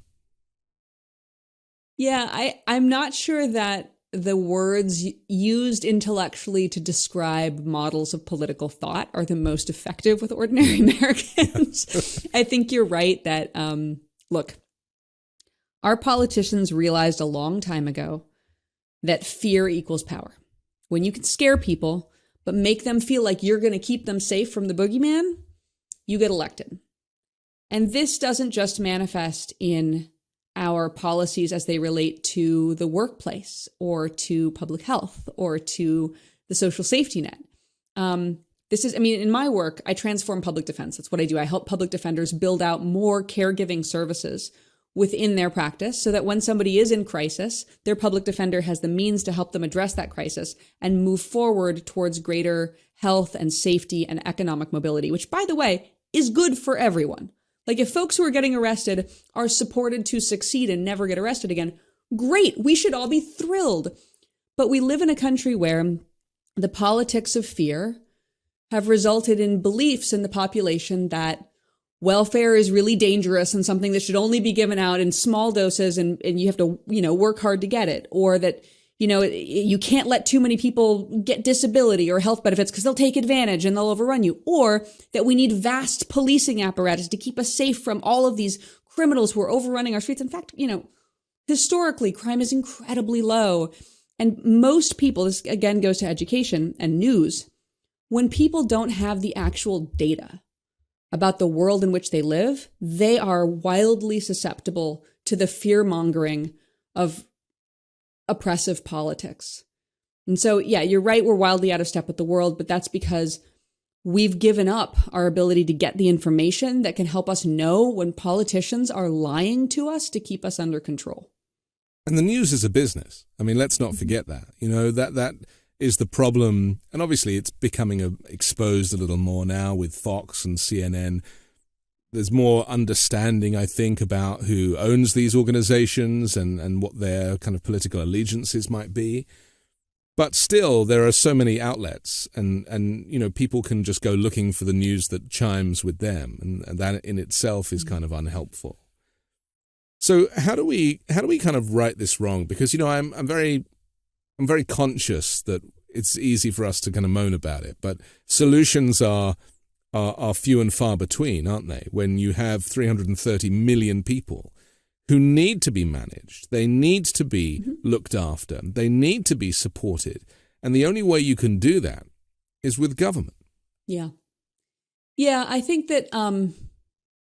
Yeah, I'm not sure that the words used intellectually to describe models of political thought are the most effective with ordinary Americans. I think you're right that, look, our politicians realized a long time ago that fear equals power. When you can scare people but make them feel like you're going to keep them safe from the boogeyman, you get elected. And this doesn't just manifest in our policies as they relate to the workplace or to public health or to the social safety net. In my work, I transform public defense. That's what I do. I help public defenders build out more caregiving services within their practice so that when somebody is in crisis, their public defender has the means to help them address that crisis and move forward towards greater health and safety and economic mobility, which, by the way, is good for everyone. Like, if folks who are getting arrested are supported to succeed and never get arrested again, great. We should all be thrilled. But we live in a country where the politics of fear have resulted in beliefs in the population that welfare is really dangerous and something that should only be given out in small doses and you have to, work hard to get it, or that, you can't let too many people get disability or health benefits because they'll take advantage and they'll overrun you, or that we need vast policing apparatus to keep us safe from all of these criminals who are overrunning our streets. In fact, historically, crime is incredibly low. And most people, this again goes to education and news, when people don't have the actual data about the world in which they live, they are wildly susceptible to the fear-mongering of oppressive politics. And so, yeah, you're right, we're wildly out of step with the world, but that's because we've given up our ability to get the information that can help us know when politicians are lying to us to keep us under control. And the news is a business. I mean, let's not forget that. That is the problem. And obviously it's becoming exposed a little more now with Fox and CNN. There's more understanding, I think, about who owns these organizations and what their kind of political allegiances might be. But still, there are so many outlets and people can just go looking for the news that chimes with them. And that in itself is kind of unhelpful. So how do we kind of right this wrong? Because, I'm very conscious that it's easy for us to kind of moan about it, but solutions are few and far between, aren't they? When you have 330 million people who need to be managed, they need to be looked after, they need to be supported. And the only way you can do that is with government. Yeah. Yeah, I think that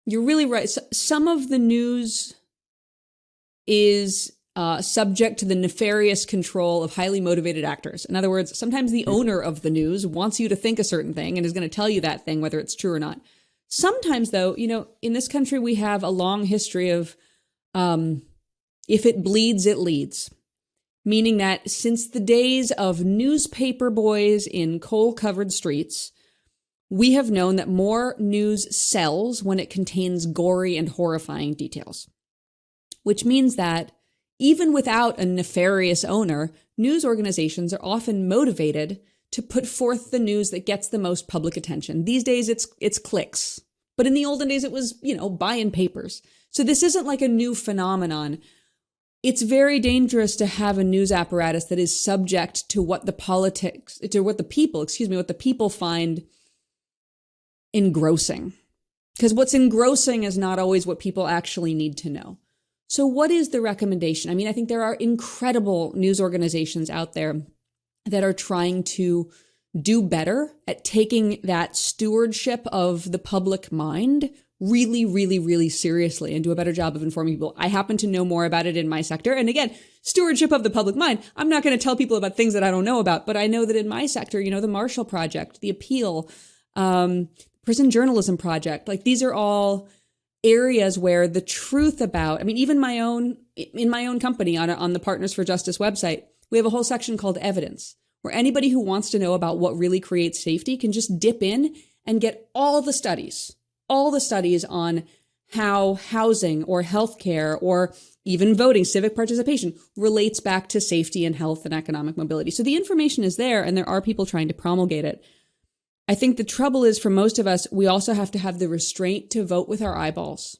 you're really right. Some of the news is subject to the nefarious control of highly motivated actors. In other words, sometimes the owner of the news wants you to think a certain thing and is going to tell you that thing, whether it's true or not. Sometimes, though, in this country, we have a long history of if it bleeds, it leads. Meaning that since the days of newspaper boys in coal-covered streets, we have known that more news sells when it contains gory and horrifying details. Which means that even without a nefarious owner, news organizations are often motivated to put forth the news that gets the most public attention. These days, it's clicks. But in the olden days, it was, buying papers. So this isn't like a new phenomenon. It's very dangerous to have a news apparatus that is subject to what the people find engrossing. Because what's engrossing is not always what people actually need to know. So what is the recommendation? I mean, I think there are incredible news organizations out there that are trying to do better at taking that stewardship of the public mind really, really, really seriously and do a better job of informing people. I happen to know more about it in my sector. And again, stewardship of the public mind. I'm not going to tell people about things that I don't know about, but I know that in my sector, the Marshall Project, the Appeal, Prison Journalism Project, like these are all areas where the truth about, even in my own company on the Partners for Justice website, we have a whole section called evidence, where anybody who wants to know about what really creates safety can just dip in and get all the studies on how housing or healthcare or even voting, civic participation relates back to safety and health and economic mobility. So the information is there and there are people trying to promulgate it. I think the trouble is for most of us, we also have to have the restraint to vote with our eyeballs,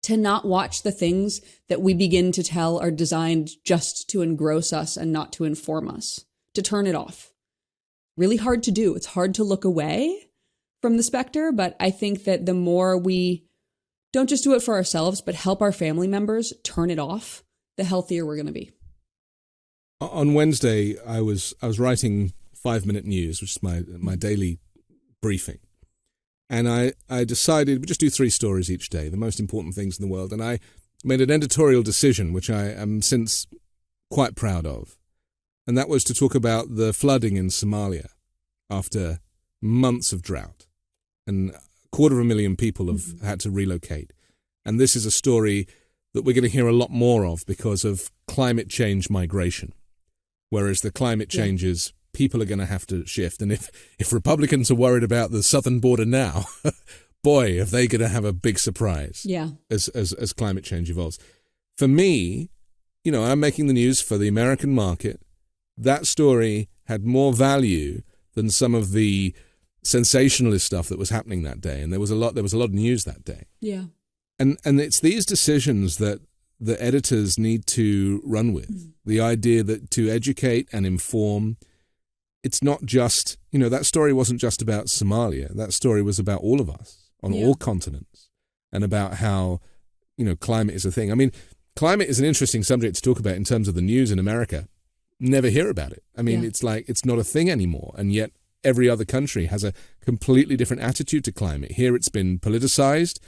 to not watch the things that we begin to tell are designed just to engross us and not to inform us, to turn it off. Really hard to do. It's hard to look away from the specter, but I think that the more we don't just do it for ourselves, but help our family members turn it off, the healthier we're going to be. On Wednesday, I was writing 5-minute news, which is my daily briefing. And I decided we'd just do 3 stories each day, the most important things in the world. And I made an editorial decision, which I am since quite proud of. And that was to talk about the flooding in Somalia after months of drought. And 250,000 people have had to relocate. And this is a story that we're going to hear a lot more of because of climate change migration. Whereas the climate changes, people are going to have to shift. And if Republicans are worried about the southern border now, boy, are they going to have a big surprise as climate change evolves. For me, I'm making the news for the American market. That story had more value than some of the sensationalist stuff that was happening that day. And there was a lot of news that day. Yeah. And it's these decisions that the editors need to run with. The idea that to educate and inform, it's not just, that story wasn't just about Somalia. That story was about all of us on all continents and about how, climate is a thing. I mean, climate is an interesting subject to talk about in terms of the news in America. Never hear about it. I mean, it's like it's not a thing anymore. And yet every other country has a completely different attitude to climate. Here it's been politicized.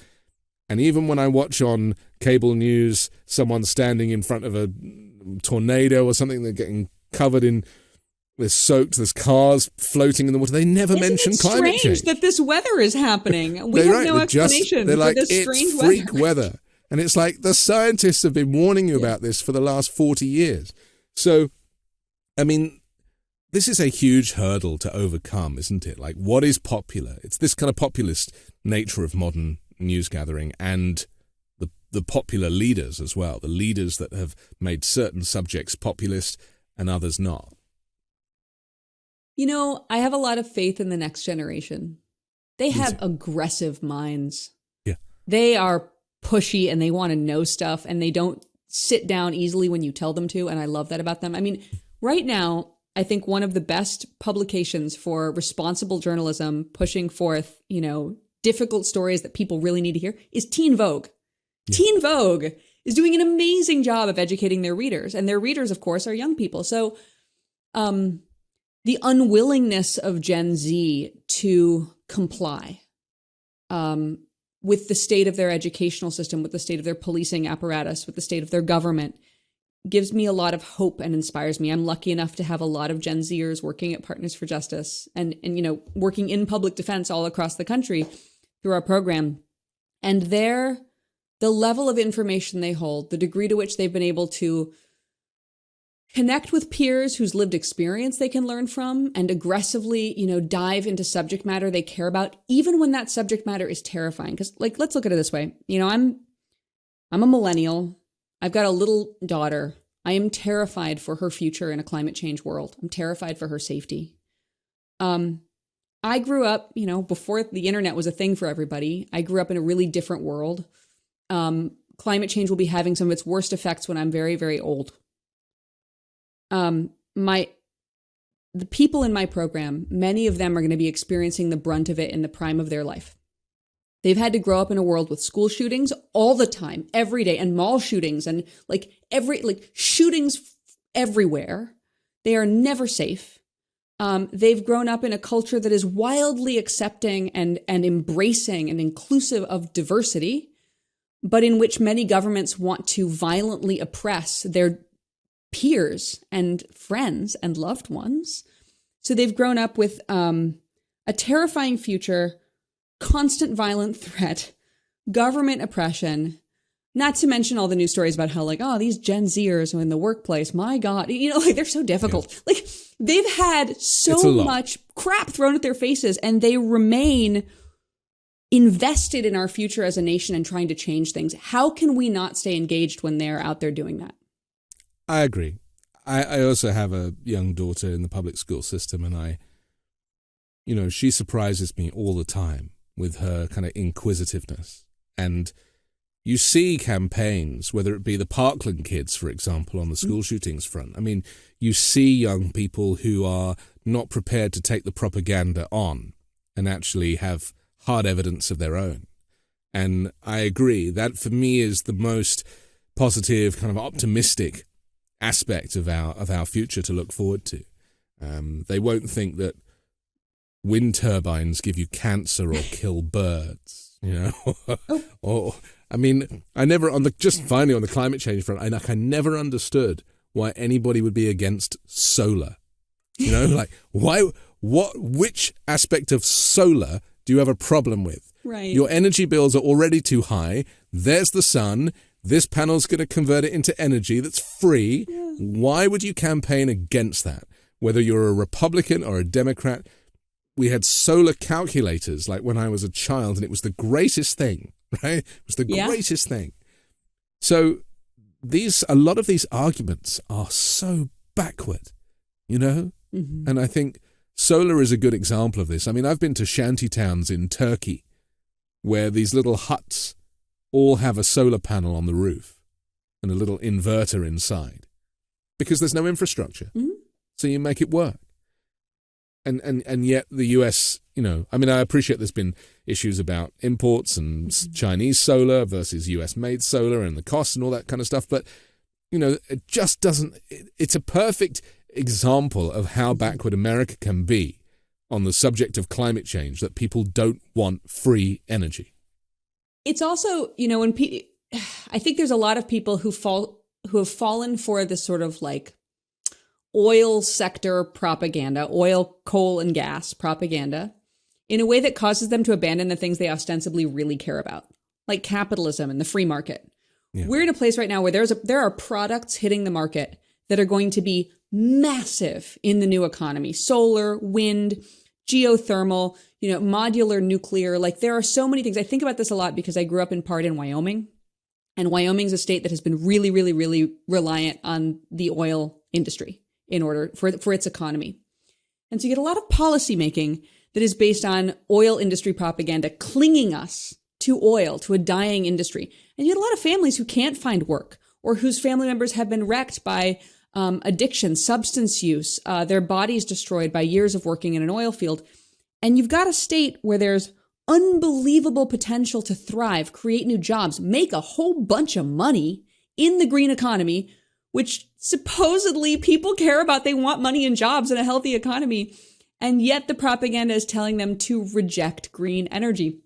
And even when I watch on cable news someone standing in front of a tornado or something, they're getting covered in, they're soaked, there's cars floating in the water, they never mention climate change. It's strange that this weather is happening. We have no explanation for this strange weather. It's freak weather. And it's like the scientists have been warning you about this for the last 40 years. So, I mean, this is a huge hurdle to overcome, isn't it? Like, what is popular? It's this kind of populist nature of modern news gathering and the popular leaders as well, the leaders that have made certain subjects populist and others not. I have a lot of faith in the next generation. They have aggressive minds. Yeah. They are pushy and they want to know stuff and they don't sit down easily when you tell them to. And I love that about them. I mean, right now, I think one of the best publications for responsible journalism pushing forth, difficult stories that people really need to hear is Teen Vogue. Yeah. Teen Vogue is doing an amazing job of educating their readers. And their readers, of course, are young people. So the unwillingness of Gen Z to comply with the state of their educational system, with the state of their policing apparatus, with the state of their government, gives me a lot of hope and inspires me. I'm lucky enough to have a lot of Gen Zers working at Partners for Justice and working in public defense all across the country through our program. And the level of information they hold, the degree to which they've been able to connect with peers whose lived experience they can learn from and aggressively, dive into subject matter they care about, even when that subject matter is terrifying. Because, let's look at it this way. I'm a millennial. I've got a little daughter. I am terrified for her future in a climate change world. I'm terrified for her safety. I grew up, before the internet was a thing for everybody. I grew up in a really different world. Climate change will be having some of its worst effects when I'm very, very old. The people in my program, many of them are going to be experiencing the brunt of it in the prime of their life. They've had to grow up in a world with school shootings all the time, every day, and mall shootings and shootings everywhere. They are never safe. They've grown up in a culture that is wildly accepting and embracing and inclusive of diversity, but in which many governments want to violently oppress their peers and friends and loved ones. So they've grown up with a terrifying future, constant violent threat, government oppression, not to mention all the news stories about how these Gen Zers are in the workplace. My God, they're so difficult. Yeah. They've had so much crap thrown at their faces and they remain invested in our future as a nation and trying to change things. How can we not stay engaged when they're out there doing that? I agree. I also have a young daughter in the public school system and she surprises me all the time with her kind of inquisitiveness. And you see campaigns, whether it be the Parkland kids, for example, on the school shootings front. I mean, you see young people who are not prepared to take the propaganda on and actually have hard evidence of their own. And I agree. That, for me, is the most positive, kind of optimistic aspect of our future to look forward to. They won't think that wind turbines give you cancer or kill birds, or I mean, I never finally on the climate change front, I never understood why anybody would be against solar. Like which aspect of solar do you have a problem with? Right. Your energy bills are already too high. There's the sun. This panel's going to convert it into energy that's free. Yeah. Why would you campaign against that? Whether you're a Republican or a Democrat, we had solar calculators like when I was a child, and it was the greatest thing, right? It was the greatest thing. So a lot of these arguments are so backward, Mm-hmm. And I think solar is a good example of this. I mean, I've been to shanty towns in Turkey where these little huts all have a solar panel on the roof and a little inverter inside because there's no infrastructure. Mm-hmm. So you make it work. And yet the US, I mean, I appreciate there's been issues about imports and Chinese solar versus US-made solar and the costs and all that kind of stuff. But, it just doesn't, it's a perfect example of how backward America can be on the subject of climate change, that people don't want free energy. It's also, when I think there's a lot of people who have fallen for this sort of like oil sector propaganda, oil, coal, and gas propaganda, in a way that causes them to abandon the things they ostensibly really care about, like capitalism and the free market. Yeah. We're in a place right now where there are products hitting the market that are going to be massive in the new economy: solar, wind, geothermal, modular nuclear. Like, there are so many things. I think about this a lot because I grew up in part in Wyoming, and Wyoming's a state that has been really, really, really reliant on the oil industry in order for its economy. And so you get a lot of policy making that is based on oil industry propaganda, clinging us to oil, to a dying industry. And you get a lot of families who can't find work, or whose family members have been wrecked by addiction, substance use, their bodies destroyed by years of working in an oil field. And you've got a state where there's unbelievable potential to thrive, create new jobs, make a whole bunch of money in the green economy, which supposedly people care about. They want money and jobs and a healthy economy. And yet the propaganda is telling them to reject green energy.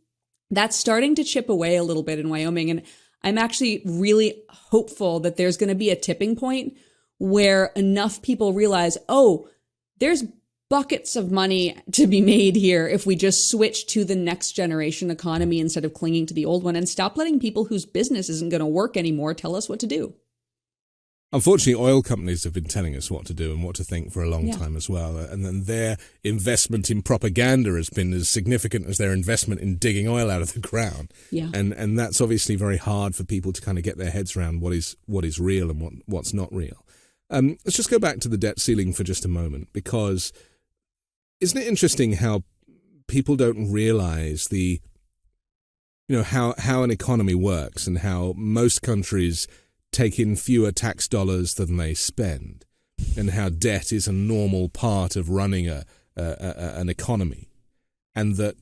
That's starting to chip away a little bit in Wyoming. And I'm actually really hopeful that there's going to be a tipping point where enough people realize, there's buckets of money to be made here if we just switch to the next generation economy instead of clinging to the old one, and stop letting people whose business isn't going to work anymore tell us what to do. Unfortunately, oil companies have been telling us what to do and what to think for a long time as well. And then their investment in propaganda has been as significant as their investment in digging oil out of the ground. Yeah. And that's obviously very hard for people to kind of get their heads around what is real and what's not real. Let's just go back to the debt ceiling for just a moment, because isn't it interesting how people don't realize how an economy works, and how most countries take in fewer tax dollars than they spend, and how debt is a normal part of running an economy. And that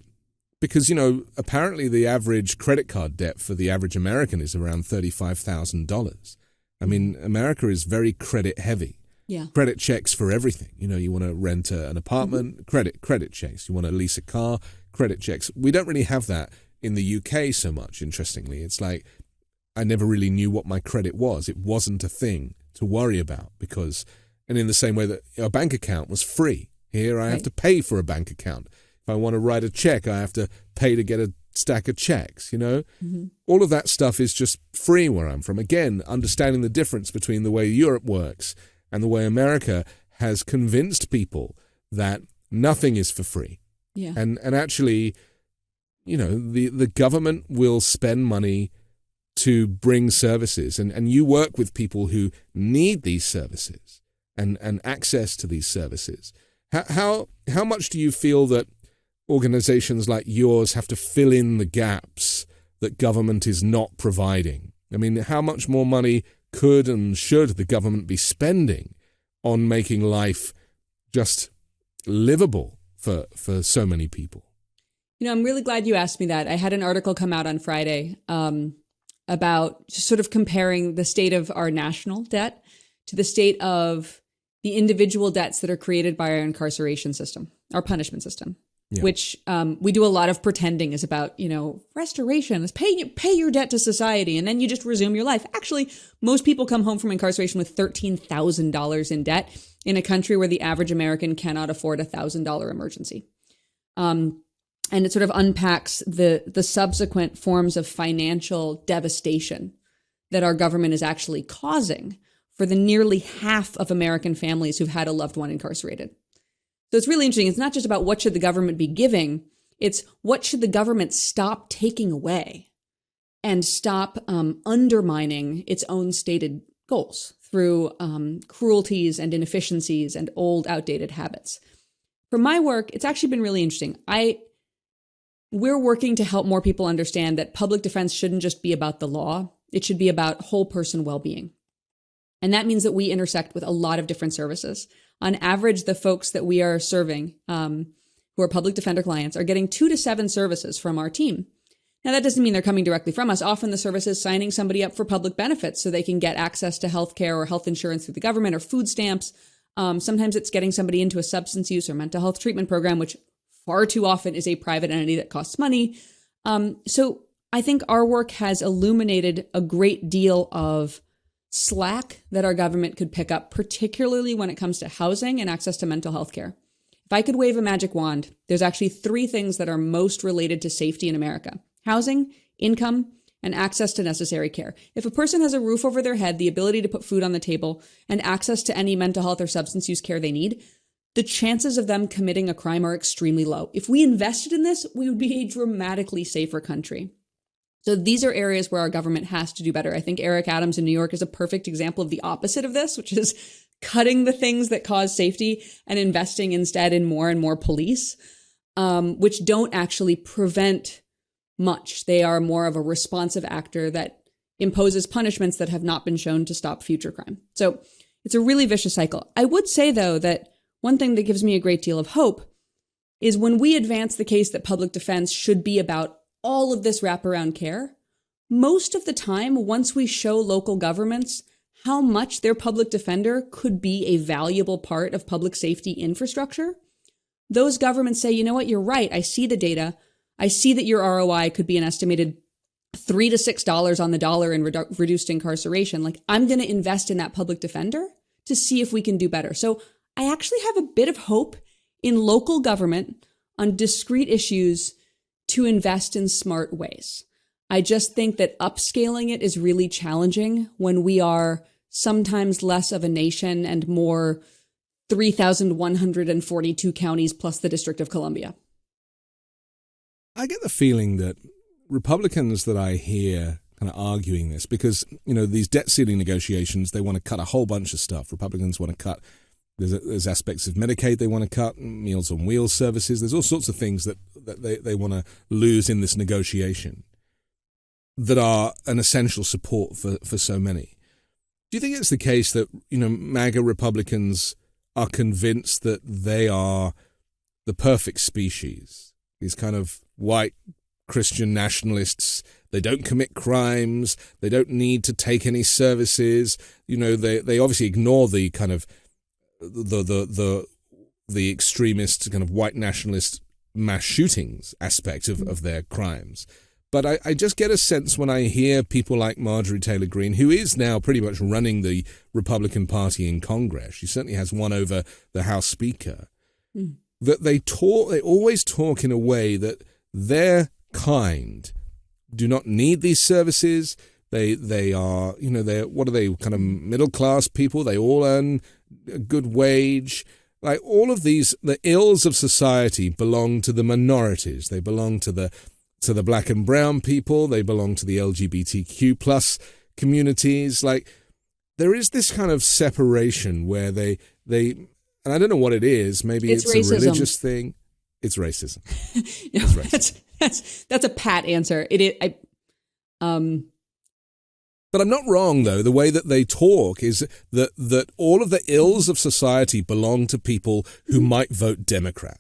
because, apparently the average credit card debt for the average American is around $35,000. I mean, America is very credit heavy. Yeah. Credit checks for everything. You want to rent an apartment, credit checks. You want to lease a car, credit checks. We don't really have that in the UK so much, interestingly. It's like, I never really knew what my credit was. It wasn't a thing to worry about and in the same way that a bank account was free. Here I have to pay for a bank account. If I want to write a check, I have to pay to get a stack of checks, Mm-hmm. All of that stuff is just free where I'm from. Again, understanding the difference between the way Europe works and the way America has convinced people that nothing is for free. Yeah. And actually, the government will spend money to bring services, and you work with people who need these services and access to these services. How much do you feel that organizations like yours have to fill in the gaps that government is not providing? I mean, how much more money could and should the government be spending on making life just livable for so many people? I'm really glad you asked me that. I had an article come out on Friday about just sort of comparing the state of our national debt to the state of the individual debts that are created by our incarceration system, our punishment system, which we do a lot of pretending is about, restoration, is pay your debt to society, and then you just resume your life. Actually, most people come home from incarceration with $13,000 in debt in a country where the average American cannot afford a $1,000 emergency. And it sort of unpacks the subsequent forms of financial devastation that our government is actually causing for the nearly half of American families who've had a loved one incarcerated. So it's really interesting. It's not just about what should the government be giving. It's what should the government stop taking away and stop undermining its own stated goals through cruelties and inefficiencies and old, outdated habits. For my work, it's actually been really interesting. We're working to help more people understand that public defense shouldn't just be about the law. It should be about whole person well-being. And that means that we intersect with a lot of different services. On average, the folks that we are serving, who are public defender clients, are getting 2 to 7 services from our team. Now, that doesn't mean they're coming directly from us. Often the service is signing somebody up for public benefits so they can get access to health care or health insurance through the government or food stamps. Sometimes it's getting somebody into a substance use or mental health treatment program, which far too often is a private entity that costs money. So I think our work has illuminated a great deal of slack that our government could pick up, particularly when it comes to housing and access to mental health care. If I could wave a magic wand, there's actually 3 things that are most related to safety in America: housing, income, and access to necessary care. If a person has a roof over their head, the ability to put food on the table, and access to any mental health or substance use care they need, the chances of them committing a crime are extremely low. If we invested in this, we would be a dramatically safer country. So these are areas where our government has to do better. I think Eric Adams in New York is a perfect example of the opposite of this, which is cutting the things that cause safety and investing instead in more and more police, which don't actually prevent much. They are more of a responsive actor that imposes punishments that have not been shown to stop future crime. So it's a really vicious cycle. I would say, though, that one thing that gives me a great deal of hope is when we advance the case that public defense should be about all of this wraparound care, most of the time, once we show local governments how much their public defender could be a valuable part of public safety infrastructure, those governments say, you know what, you're right. I see the data. I see that your ROI could be an estimated $3 to $6 on the dollar in reduced incarceration. Like, I'm going to invest in that public defender to see if we can do better. So I actually have a bit of hope in local government on discrete issues to invest in smart ways. I just think that upscaling it is really challenging when we are sometimes less of a nation and more 3,142 counties plus the District of Columbia. I get the feeling that Republicans that I hear kind of arguing this, because, these debt ceiling negotiations, they want to cut a whole bunch of stuff. Republicans want to cut, there's aspects of Medicaid they want to cut, Meals on Wheels services. There's all sorts of things that they want to lose in this negotiation that are an essential support for so many. Do you think it's the case that, MAGA Republicans are convinced that they are the perfect species? These kind of white Christian nationalists, they don't commit crimes, they don't need to take any services. They obviously ignore the kind of the extremist kind of white nationalist mass shootings aspect of their crimes. But I just get a sense when I hear people like Marjorie Taylor Greene, who is now pretty much running the Republican Party in Congress, she certainly has won over the House Speaker, that they always talk in a way that their kind do not need these services. They are, what are they, kind of middle-class people? They all earn a good wage. Like, all of these, the ills of society belong to the minorities. They belong to the black and brown people. They belong to the LGBTQ plus communities. Like, there is this kind of separation where they and I don't know what it is. Maybe it's a religious thing. It's racism. No, it's racism. That's a pat answer. It is. But I'm not wrong, though. The way that they talk is that all of the ills of society belong to people who might vote Democrat.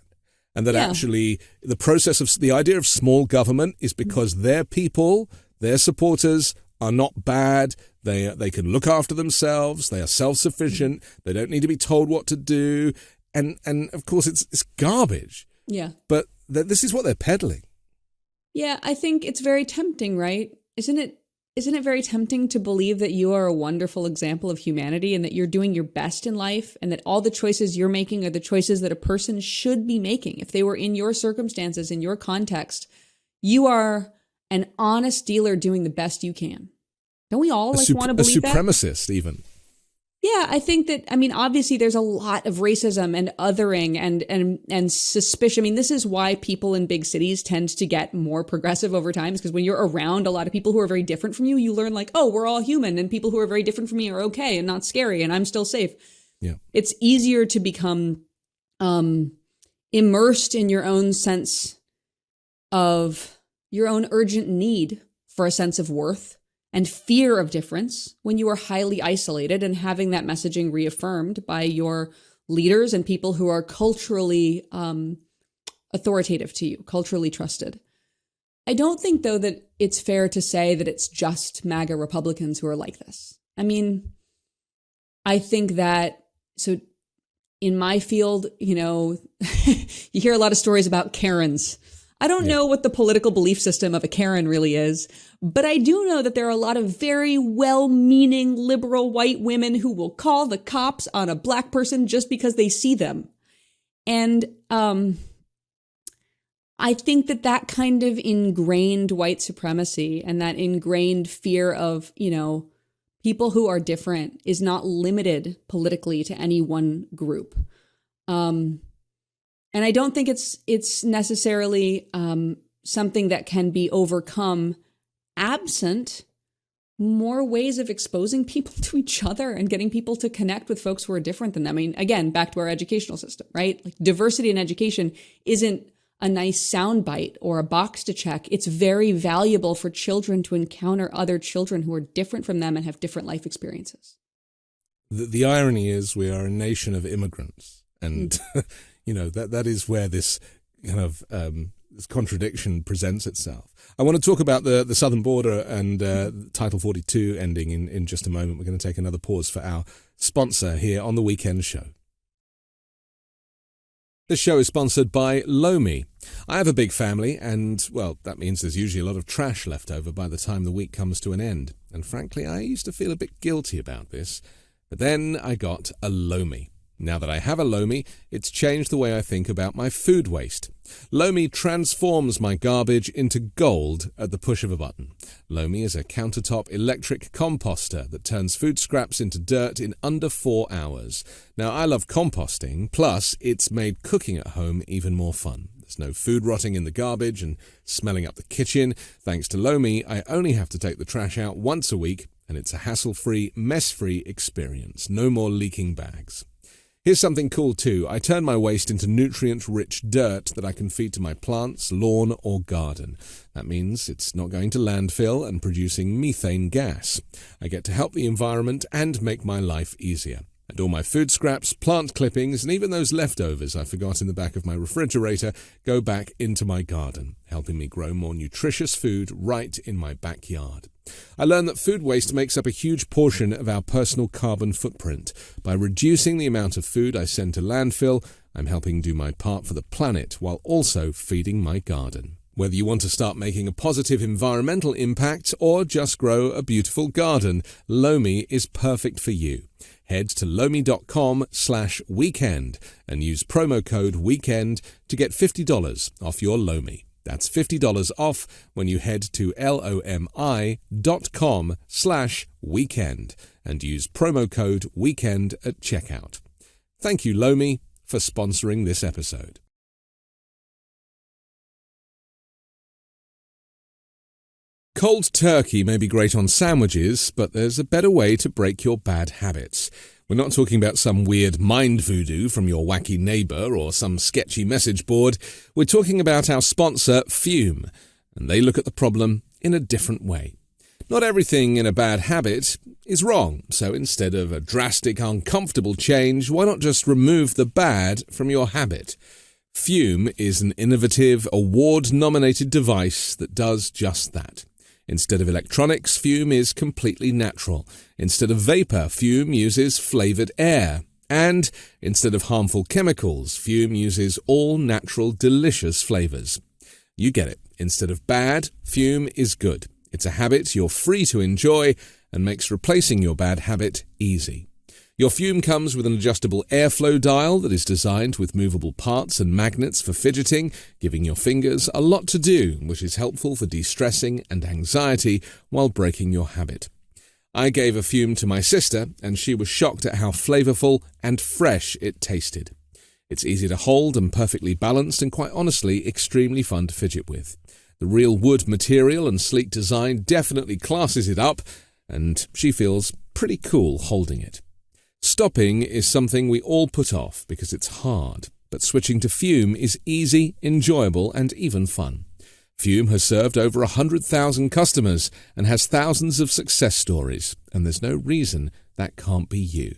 And that actually the process of the idea of small government is because their people, their supporters, are not bad. They can look after themselves. They are self-sufficient. They don't need to be told what to do. And of course, it's garbage. Yeah. But this is what they're peddling. Yeah, I think it's very tempting, right? Isn't it very tempting to believe that you are a wonderful example of humanity and that you're doing your best in life and that all the choices you're making are the choices that a person should be making? If they were in your circumstances, in your context, you are an honest dealer doing the best you can. Don't we all want to believe that? A supremacist, even. Yeah, I think that, obviously there's a lot of racism and othering and suspicion. This is why people in big cities tend to get more progressive over time, because when you're around a lot of people who are very different from you, you learn like, oh, we're all human and people who are very different from me are okay and not scary and I'm still safe. Yeah. It's easier to become immersed in your own sense of your own urgent need for a sense of worth and fear of difference when you are highly isolated and having that messaging reaffirmed by your leaders and people who are culturally authoritative to you, culturally trusted. I don't think, though, that it's fair to say that it's just MAGA Republicans who are like this. I think that, so in my field, you hear a lot of stories about Karens. I don't know what the political belief system of a Karen really is, but I do know that there are a lot of very well-meaning liberal white women who will call the cops on a black person just because they see them. And I think that kind of ingrained white supremacy and that ingrained fear of, people who are different is not limited politically to any one group. And I don't think it's necessarily something that can be overcome absent more ways of exposing people to each other and getting people to connect with folks who are different than them. Again, back to our educational system, right? Like diversity in education isn't a nice soundbite or a box to check. It's very valuable for children to encounter other children who are different from them and have different life experiences. The irony is we are a nation of immigrants, and that is where this kind of this contradiction presents itself. I want to talk about the southern border and Title 42 ending in just a moment. We're going to take another pause for our sponsor here on The Weekend Show. This show is sponsored by Lomi. I have a big family and, well, that means there's usually a lot of trash left over by the time the week comes to an end. And frankly, I used to feel a bit guilty about this. But then I got a Lomi. Now that I have a Lomi, it's changed the way I think about my food waste. Lomi transforms my garbage into gold at the push of a button. Lomi is a countertop electric composter that turns food scraps into dirt in under 4 hours. Now, I love composting, plus it's made cooking at home even more fun. There's no food rotting in the garbage and smelling up the kitchen. Thanks to Lomi, I only have to take the trash out once a week, and it's a hassle-free, mess-free experience. No more leaking bags. Here's something cool too. I turn my waste into nutrient-rich dirt that I can feed to my plants, lawn or garden. That means it's not going to landfill and producing methane gas. I get to help the environment and make my life easier. And all my food scraps, plant clippings, and even those leftovers I forgot in the back of my refrigerator go back into my garden, helping me grow more nutritious food right in my backyard. I learned that food waste makes up a huge portion of our personal carbon footprint. By reducing the amount of food I send to landfill, I'm helping do my part for the planet while also feeding my garden. Whether you want to start making a positive environmental impact or just grow a beautiful garden, Lomi is perfect for you. Head to lomi.com/weekend and use promo code WEEKEND to get $50 off your Lomi. That's $50 off when you head to lomi.com/weekend and use promo code WEEKEND at checkout. Thank you, Lomi, for sponsoring this episode. Cold turkey may be great on sandwiches, but there's a better way to break your bad habits. We're not talking about some weird mind voodoo from your wacky neighbour or some sketchy message board. We're talking about our sponsor, Fume, and they look at the problem in a different way. Not everything in a bad habit is wrong, so instead of a drastic, uncomfortable change, why not just remove the bad from your habit? Fume is an innovative, award-nominated device that does just that. Instead of electronics, fume is completely natural. Instead of vapor, fume uses flavored air. And instead of harmful chemicals, fume uses all natural, delicious flavors. You get it. Instead of bad, fume is good. It's a habit you're free to enjoy and makes replacing your bad habit easy. Your fume comes with an adjustable airflow dial that is designed with movable parts and magnets for fidgeting, giving your fingers a lot to do, which is helpful for de-stressing and anxiety while breaking your habit. I gave a fume to my sister, and she was shocked at how flavorful and fresh it tasted. It's easy to hold and perfectly balanced, and quite honestly, extremely fun to fidget with. The real wood material and sleek design definitely classes it up, and she feels pretty cool holding it. Stopping is something we all put off because it's hard, but switching to fume is easy, enjoyable, and even fun. Fume has served over 100,000 customers and has thousands of success stories, and there's no reason that can't be you.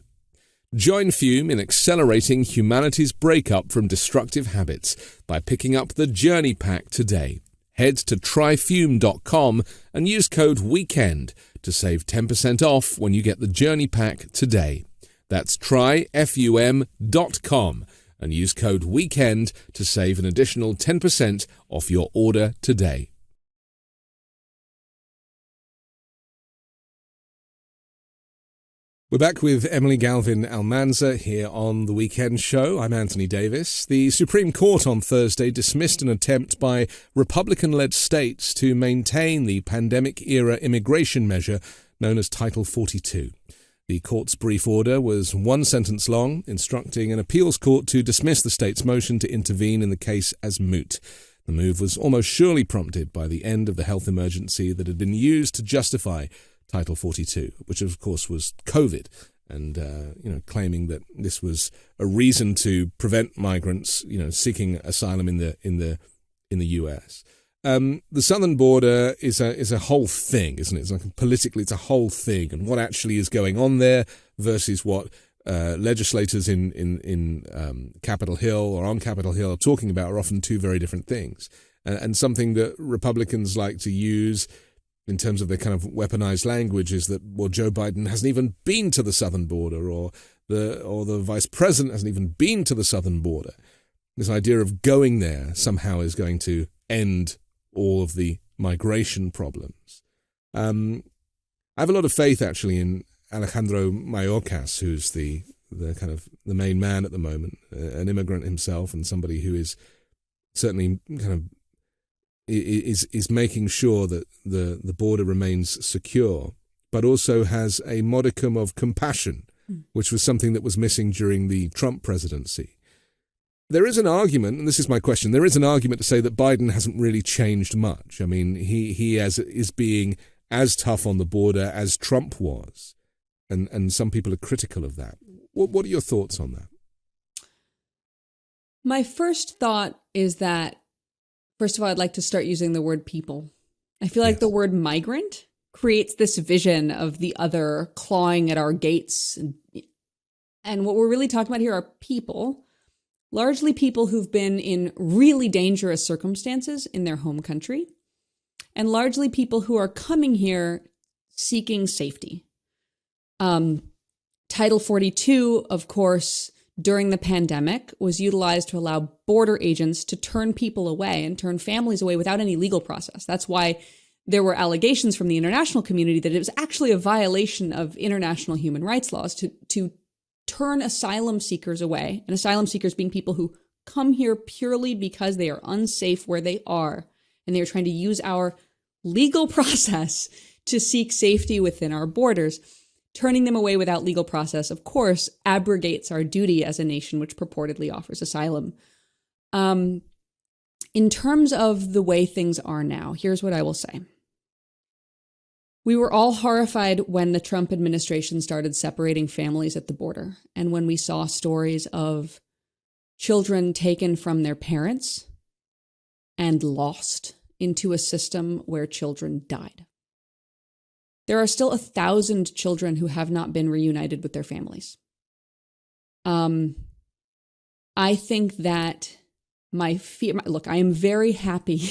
Join Fume in accelerating humanity's breakup from destructive habits by picking up the Journey Pack today. Head to tryfume.com and use code WEEKEND to save 10% off when you get the Journey Pack today. That's tryfum.com and use code WEEKEND to save an additional 10% off your order today. We're back with Emily Galvin-Almanza here on The Weekend Show. I'm Anthony Davis. The Supreme Court on Thursday dismissed an attempt by Republican-led states to maintain the pandemic-era immigration measure known as Title 42. The court's brief order was one sentence long, instructing an appeals court to dismiss the state's motion to intervene in the case as moot. The move was almost surely prompted by the end of the health emergency that had been used to justify Title 42, which of course was COVID, and claiming that this was a reason to prevent migrants, seeking asylum in the US. The southern border is a whole thing, isn't it? It's like politically, it's a whole thing, and what actually is going on there versus what legislators in Capitol Hill or on Capitol Hill are talking about are often two very different things, and something that Republicans like to use in terms of their kind of weaponized language is that, well, Joe Biden hasn't even been to the southern border, or the vice president hasn't even been to the southern border. This idea of going there somehow is going to end all of the migration problems. I have a lot of faith actually in Alejandro Mayorkas, who's the kind of the main man at the moment, an immigrant himself, and somebody who is certainly kind of is making sure that the border remains secure, but also has a modicum of compassion, which was something that was missing during the Trump presidency. There is an argument, and this is my question, there is an argument to say that Biden hasn't really changed much. I mean, he is being as tough on the border as Trump was, and some people are critical of that. What are your thoughts on that? My first thought is that, first of all, I'd like to start using the word people. I feel like the word migrant creates this vision of the other clawing at our gates. And what we're really talking about here are people, largely people who've been in really dangerous circumstances in their home country, and largely people who are coming here seeking safety. Title 42, of course, during the pandemic was utilized to allow border agents to turn people away and turn families away without any legal process. That's why there were allegations from the international community that it was actually a violation of international human rights laws to turn asylum seekers away, and asylum seekers being people who come here purely because they are unsafe where they are, and they are trying to use our legal process to seek safety within our borders. Turning them away without legal process, of course, abrogates our duty as a nation which purportedly offers asylum. In terms of the way things are now, here's what I will say. We were all horrified when the Trump administration started separating families at the border, and when we saw stories of children taken from their parents and lost into a system where children died. There are still 1,000 children who have not been reunited with their families. I think that look, I am very happy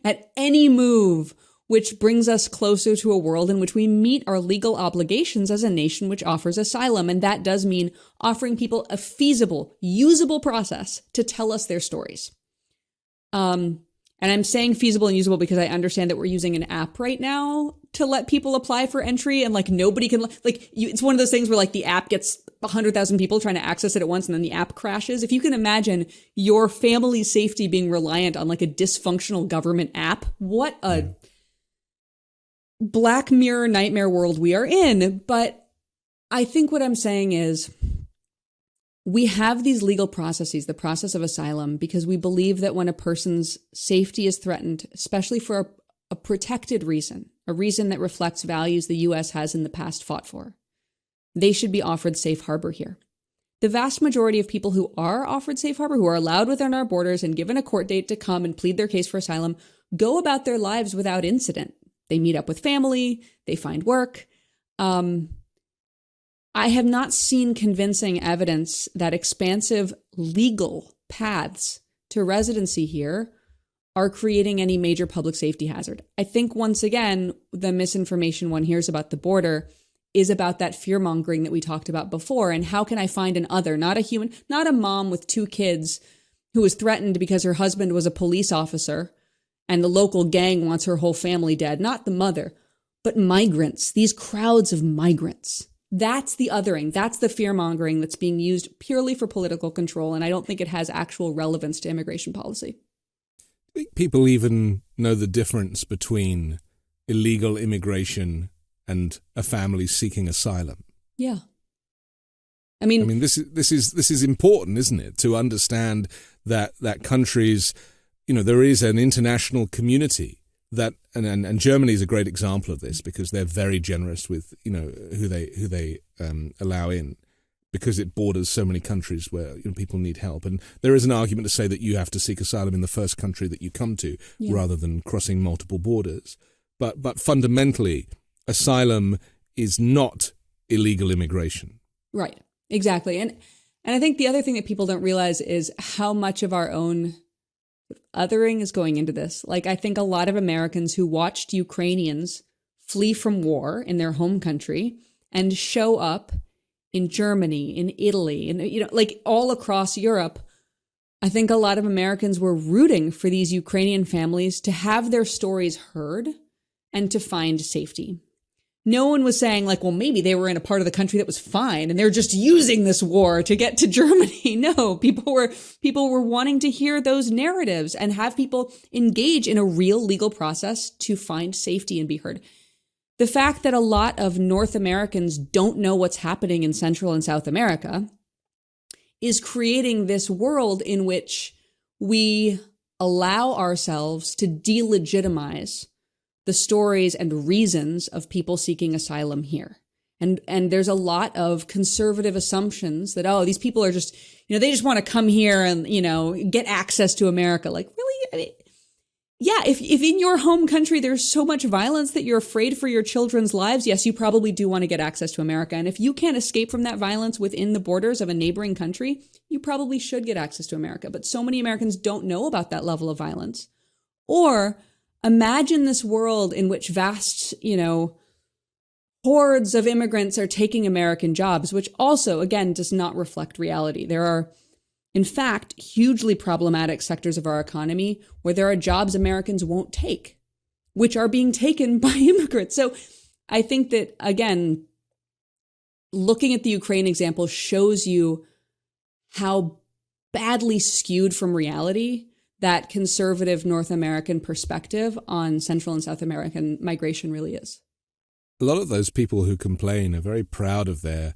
at any move which brings us closer to a world in which we meet our legal obligations as a nation which offers asylum. And that does mean offering people a feasible, usable process to tell us their stories. And I'm saying feasible and usable because I understand that we're using an app right now to let people apply for entry, and like nobody can, it's one of those things where like the app gets 100,000 people trying to access it at once and then the app crashes. If you can imagine your family's safety being reliant on like a dysfunctional government app, what a Black Mirror nightmare world we are in. But I think what I'm saying is we have these legal processes, the process of asylum, because we believe that when a person's safety is threatened, especially for a protected reason, a reason that reflects values the U.S. has in the past fought for, they should be offered safe harbor here. The vast majority of people who are offered safe harbor, who are allowed within our borders and given a court date to come and plead their case for asylum, go about their lives without incident. They meet up with family, they find work. I have not seen convincing evidence that expansive legal paths to residency here are creating any major public safety hazard. I think, once again, the misinformation one hears about the border is about that fear-mongering that we talked about before. And how can I find an other, not a human, not a mom with 2 kids who was threatened because her husband was a police officer and the local gang wants her whole family dead, not the mother, but migrants, these crowds of migrants. That's the othering. That's the fear-mongering that's being used purely for political control, and I don't think it has actual relevance to immigration policy. I think people even know the difference between illegal immigration and a family seeking asylum. Yeah. I mean, this is important, isn't it? To understand that countries, there is an international community that, and Germany is a great example of this because they're very generous with who they allow in, because it borders so many countries where people need help. And there is an argument to say that you have to seek asylum in the first country that you come to, rather than crossing multiple borders. But fundamentally, asylum is not illegal immigration. Right. Exactly. And I think the other thing that people don't realize is how much of our own othering is going into this. Like, I think a lot of Americans who watched Ukrainians flee from war in their home country and show up in Germany, in Italy, and all across Europe, I think a lot of Americans were rooting for these Ukrainian families to have their stories heard and to find safety. No one was saying well, maybe they were in a part of the country that was fine and they're just using this war to get to Germany. No, people were wanting to hear those narratives and have people engage in a real legal process to find safety and be heard. The fact that a lot of North Americans don't know what's happening in Central and South America is creating this world in which we allow ourselves to delegitimize the stories and reasons of people seeking asylum here. And there's a lot of conservative assumptions that, these people are just, they just want to come here and, get access to America. Like, really? If in your home country there's so much violence that you're afraid for your children's lives, yes, you probably do want to get access to America. And if you can't escape from that violence within the borders of a neighboring country, you probably should get access to America. But so many Americans don't know about that level of violence. Or imagine this world in which vast, hordes of immigrants are taking American jobs, which also, again, does not reflect reality. There are, in fact, hugely problematic sectors of our economy where there are jobs Americans won't take, which are being taken by immigrants. So I think that, again, looking at the Ukraine example shows you how badly skewed from reality that conservative North American perspective on Central and South American migration really is. A lot of those people who complain are very proud of their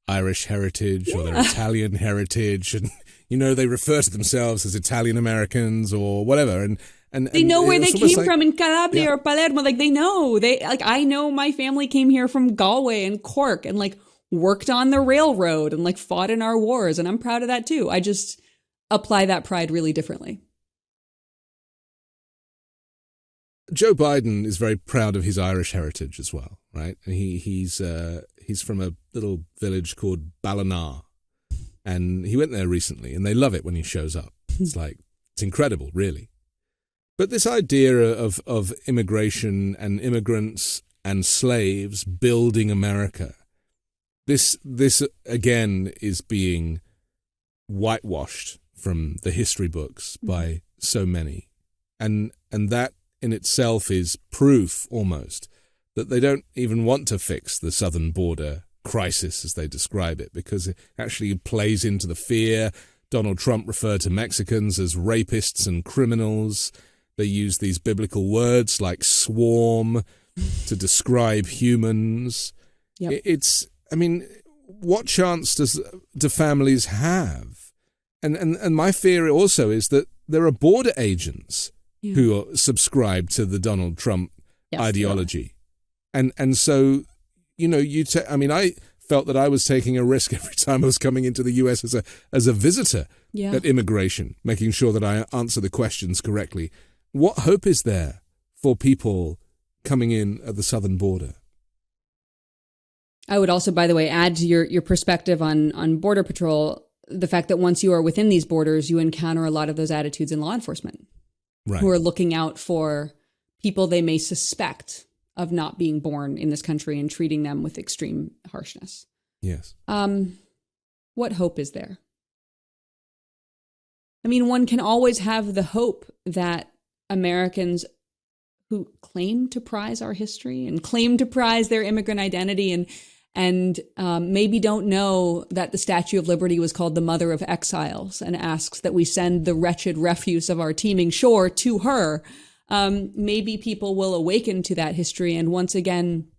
Irish heritage or their Italian heritage, and they refer to themselves as Italian Americans or whatever, and they know where they came from in Calabria or Palermo. They know I know my family came here from Galway and Cork and worked on the railroad and fought in our wars, and I'm proud of that too. I just apply that pride really differently. Joe Biden is very proud of his Irish heritage as well, right? And he's from a little village called Ballina, and he went there recently, and they love it when he shows up. It's incredible, really. But this idea of immigration and immigrants and slaves building America, this again is being whitewashed from the history books by so many. And that in itself is proof almost that they don't even want to fix the southern border crisis as they describe it, because it actually plays into the fear. Donald Trump referred to Mexicans as rapists and criminals. They use these biblical words like swarm to describe humans. Yep. What chance do families have? And my fear also is that there are border agents who are subscribe to the Donald Trump ideology. And so, I felt that I was taking a risk every time I was coming into the US as a visitor at immigration, making sure that I answer the questions correctly. What hope is there for people coming in at the southern border? I would also, by the way, add to your perspective on Border Patrol, the fact that once you are within these borders, you encounter a lot of those attitudes in law enforcement, who are looking out for people they may suspect of not being born in this country and treating them with extreme harshness. Yes. What hope is there? I mean, one can always have the hope that Americans who claim to prize our history and claim to prize their immigrant identity and maybe don't know that the Statue of Liberty was called the Mother of Exiles and asks that we send the wretched refuse of our teeming shore to her. Maybe people will awaken to that history and once again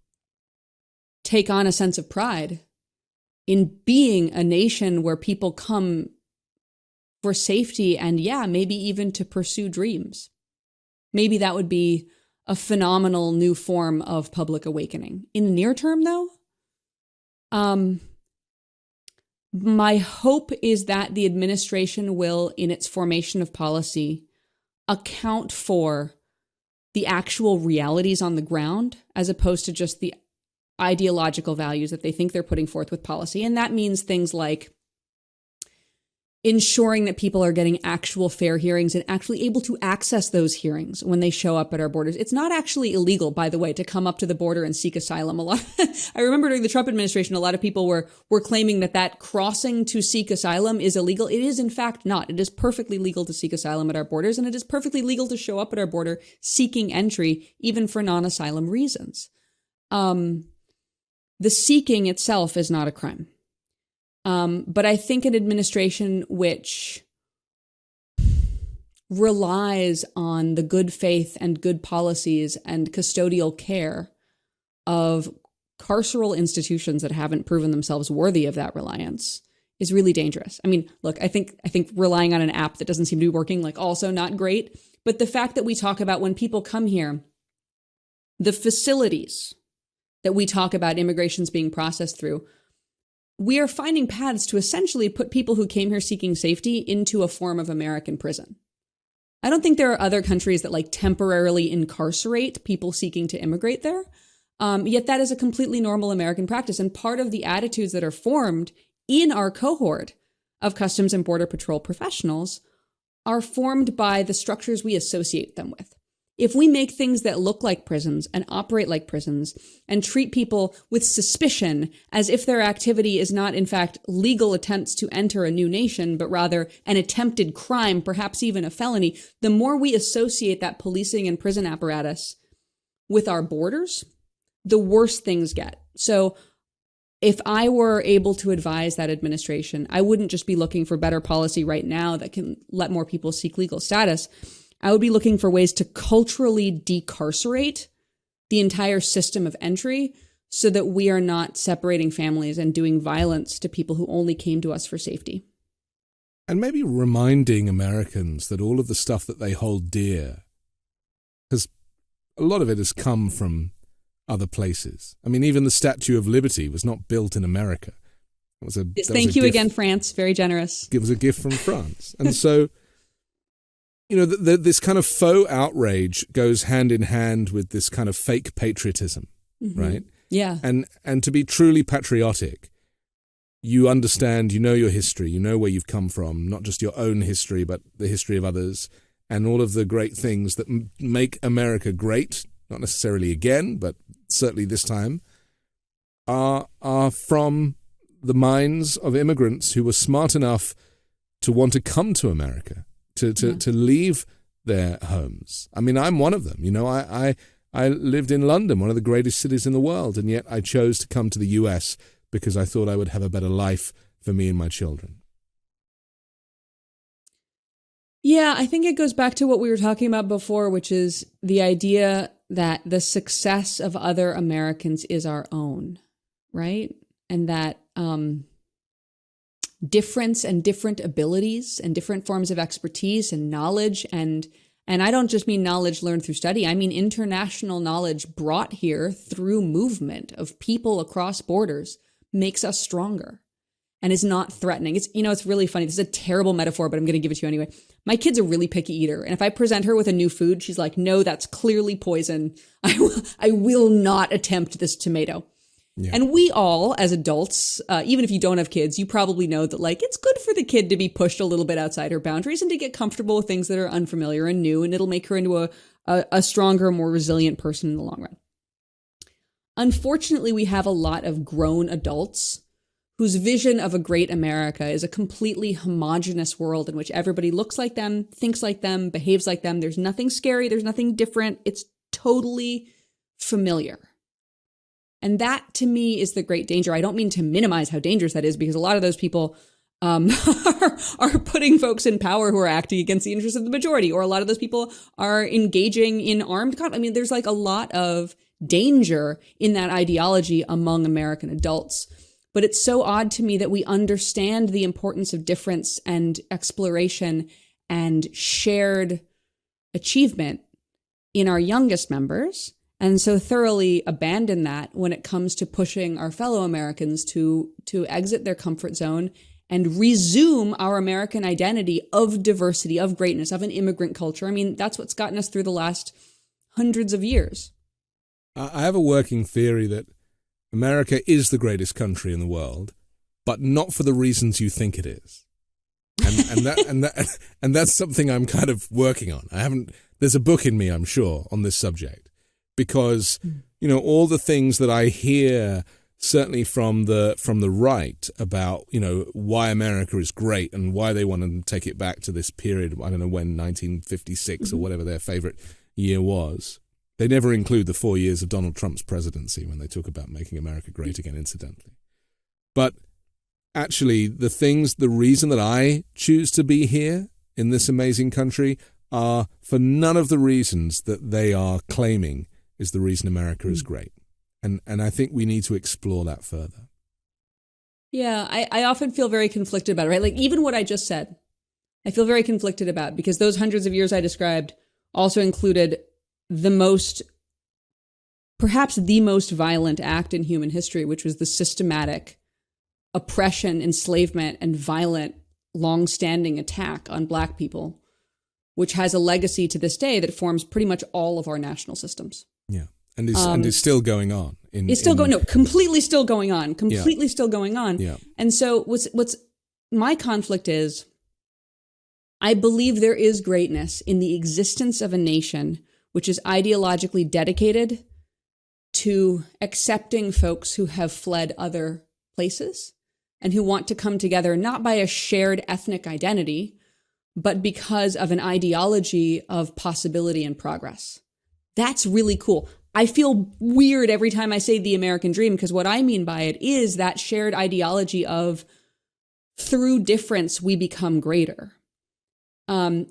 take on a sense of pride in being a nation where people come for safety and maybe even to pursue dreams. Maybe that would be a phenomenal new form of public awakening. In the near term, though, my hope is that the administration will, in its formation of policy, account for the actual realities on the ground, as opposed to just the ideological values that they think they're putting forth with policy. And that means things like ensuring that people are getting actual fair hearings and actually able to access those hearings when they show up at our borders. It's not actually illegal, by the way, to come up to the border and seek asylum. I remember during the Trump administration, a lot of people were claiming that crossing to seek asylum is illegal. It is in fact not. It is perfectly legal to seek asylum at our borders, and it is perfectly legal to show up at our border seeking entry, even for non-asylum reasons. The seeking itself is not a crime. But I think an administration which relies on the good faith and good policies and custodial care of carceral institutions that haven't proven themselves worthy of that reliance is really dangerous. I mean, look, I think relying on an app that doesn't seem to be working, also not great. But the fact that we talk about when people come here, the facilities that we talk about immigrations being processed through, we are finding paths to essentially put people who came here seeking safety into a form of American prison. I don't think there are other countries that temporarily incarcerate people seeking to immigrate there. Yet that is a completely normal American practice. And part of the attitudes that are formed in our cohort of Customs and Border Patrol professionals are formed by the structures we associate them with. If we make things that look like prisons and operate like prisons and treat people with suspicion as if their activity is not, in fact, legal attempts to enter a new nation, but rather an attempted crime, perhaps even a felony, the more we associate that policing and prison apparatus with our borders, the worse things get. So if I were able to advise that administration, I wouldn't just be looking for better policy right now that can let more people seek legal status. I would be looking for ways to culturally decarcerate the entire system of entry so that we are not separating families and doing violence to people who only came to us for safety. And maybe reminding Americans that all of the stuff that they hold dear, because a lot of it has come from other places. I mean, even the Statue of Liberty was not built in America. Thank you again, France. Very generous. It was a gift from France. And so, this kind of faux outrage goes hand in hand with this kind of fake patriotism, right? Yeah. And to be truly patriotic, you understand, you know your history, you know where you've come from, not just your own history, but the history of others. and all of the great things that make America great, not necessarily again, but certainly this time, are from the minds of immigrants who were smart enough to want to come to America, to leave their homes. I mean, I'm one of them. I lived in London, one of the greatest cities in the world, and yet I chose to come to the US because I thought I would have a better life for me and my children. Yeah, I think it goes back to what we were talking about before, which is the idea that the success of other Americans is our own, right? And that difference and different abilities and different forms of expertise and knowledge, and I don't just mean knowledge learned through study, I mean international knowledge brought here through movement of people across borders, makes us stronger and is not threatening. It's really funny. This is a terrible metaphor, but I'm going to give it to you anyway. My kid's a really picky eater. And if I present her with a new food, she's like, no, that's clearly poison. I will not attempt this tomato. Yeah. And we all, as adults, even if you don't have kids, you probably know that it's good for the kid to be pushed a little bit outside her boundaries and to get comfortable with things that are unfamiliar and new. And it'll make her into a stronger, more resilient person in the long run. Unfortunately, we have a lot of grown adults whose vision of a great America is a completely homogenous world in which everybody looks like them, thinks like them, behaves like them. There's nothing scary. There's nothing different. It's totally familiar. And that, to me, is the great danger. I don't mean to minimize how dangerous that is, because a lot of those people are putting folks in power who are acting against the interests of the majority, or a lot of those people are engaging in armed conflict. I mean, there's a lot of danger in that ideology among American adults. But it's so odd to me that we understand the importance of difference and exploration and shared achievement in our youngest members, and so thoroughly abandon that when it comes to pushing our fellow Americans to exit their comfort zone and resume our American identity of diversity, of greatness, of an immigrant culture. I mean, that's what's gotten us through the last hundreds of years. I have a working theory that America is the greatest country in the world, but not for the reasons you think it is. And that's something I'm kind of working on. There's a book in me, I'm sure, on this subject, because, all the things that I hear, certainly from the right, about, why America is great and why they want to take it back to this period, I don't know when, 1956 or whatever their favorite year was. They never include the 4 years of Donald Trump's presidency when they talk about making America great again, incidentally. But actually, the reason that I choose to be here in this amazing country are for none of the reasons that they are claiming is the reason America is great. And I think we need to explore that further. Yeah, I often feel very conflicted about it, right? Even what I just said, I feel very conflicted about, because those hundreds of years I described also included perhaps the most violent act in human history, which was the systematic oppression, enslavement, and violent, long-standing attack on Black people, which has a legacy to this day that forms pretty much all of our national systems. Yeah, and is still going on. Completely still going on. Still going on. Yeah. And so what's my conflict is, I believe there is greatness in the existence of a nation which is ideologically dedicated to accepting folks who have fled other places and who want to come together not by a shared ethnic identity, but because of an ideology of possibility and progress. That's really cool. I feel weird every time I say the American dream, because what I mean by it is that shared ideology of through difference, we become greater.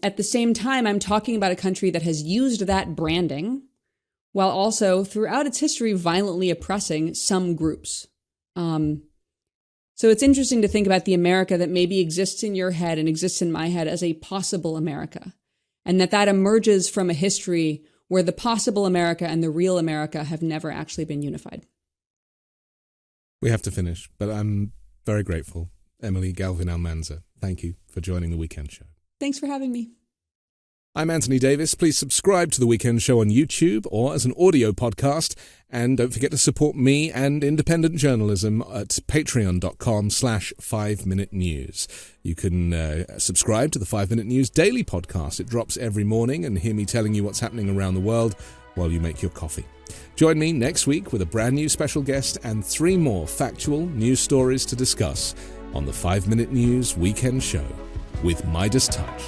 At the same time, I'm talking about a country that has used that branding while also throughout its history violently oppressing some groups. So it's interesting to think about the America that maybe exists in your head and exists in my head as a possible America, and that emerges from a history where the possible America and the real America have never actually been unified. We have to finish, but I'm very grateful. Emily Galvin-Almanza, thank you for joining the Weekend Show. Thanks for having me. I'm Anthony Davis. Please subscribe to The Weekend Show on YouTube or as an audio podcast. And don't forget to support me and independent journalism at patreon.com/5Minute News. You can subscribe to the 5 Minute News daily podcast. It drops every morning, and hear me telling you what's happening around the world while you make your coffee. Join me next week with a brand new special guest and 3 more factual news stories to discuss on the 5 Minute News Weekend Show with Midas Touch.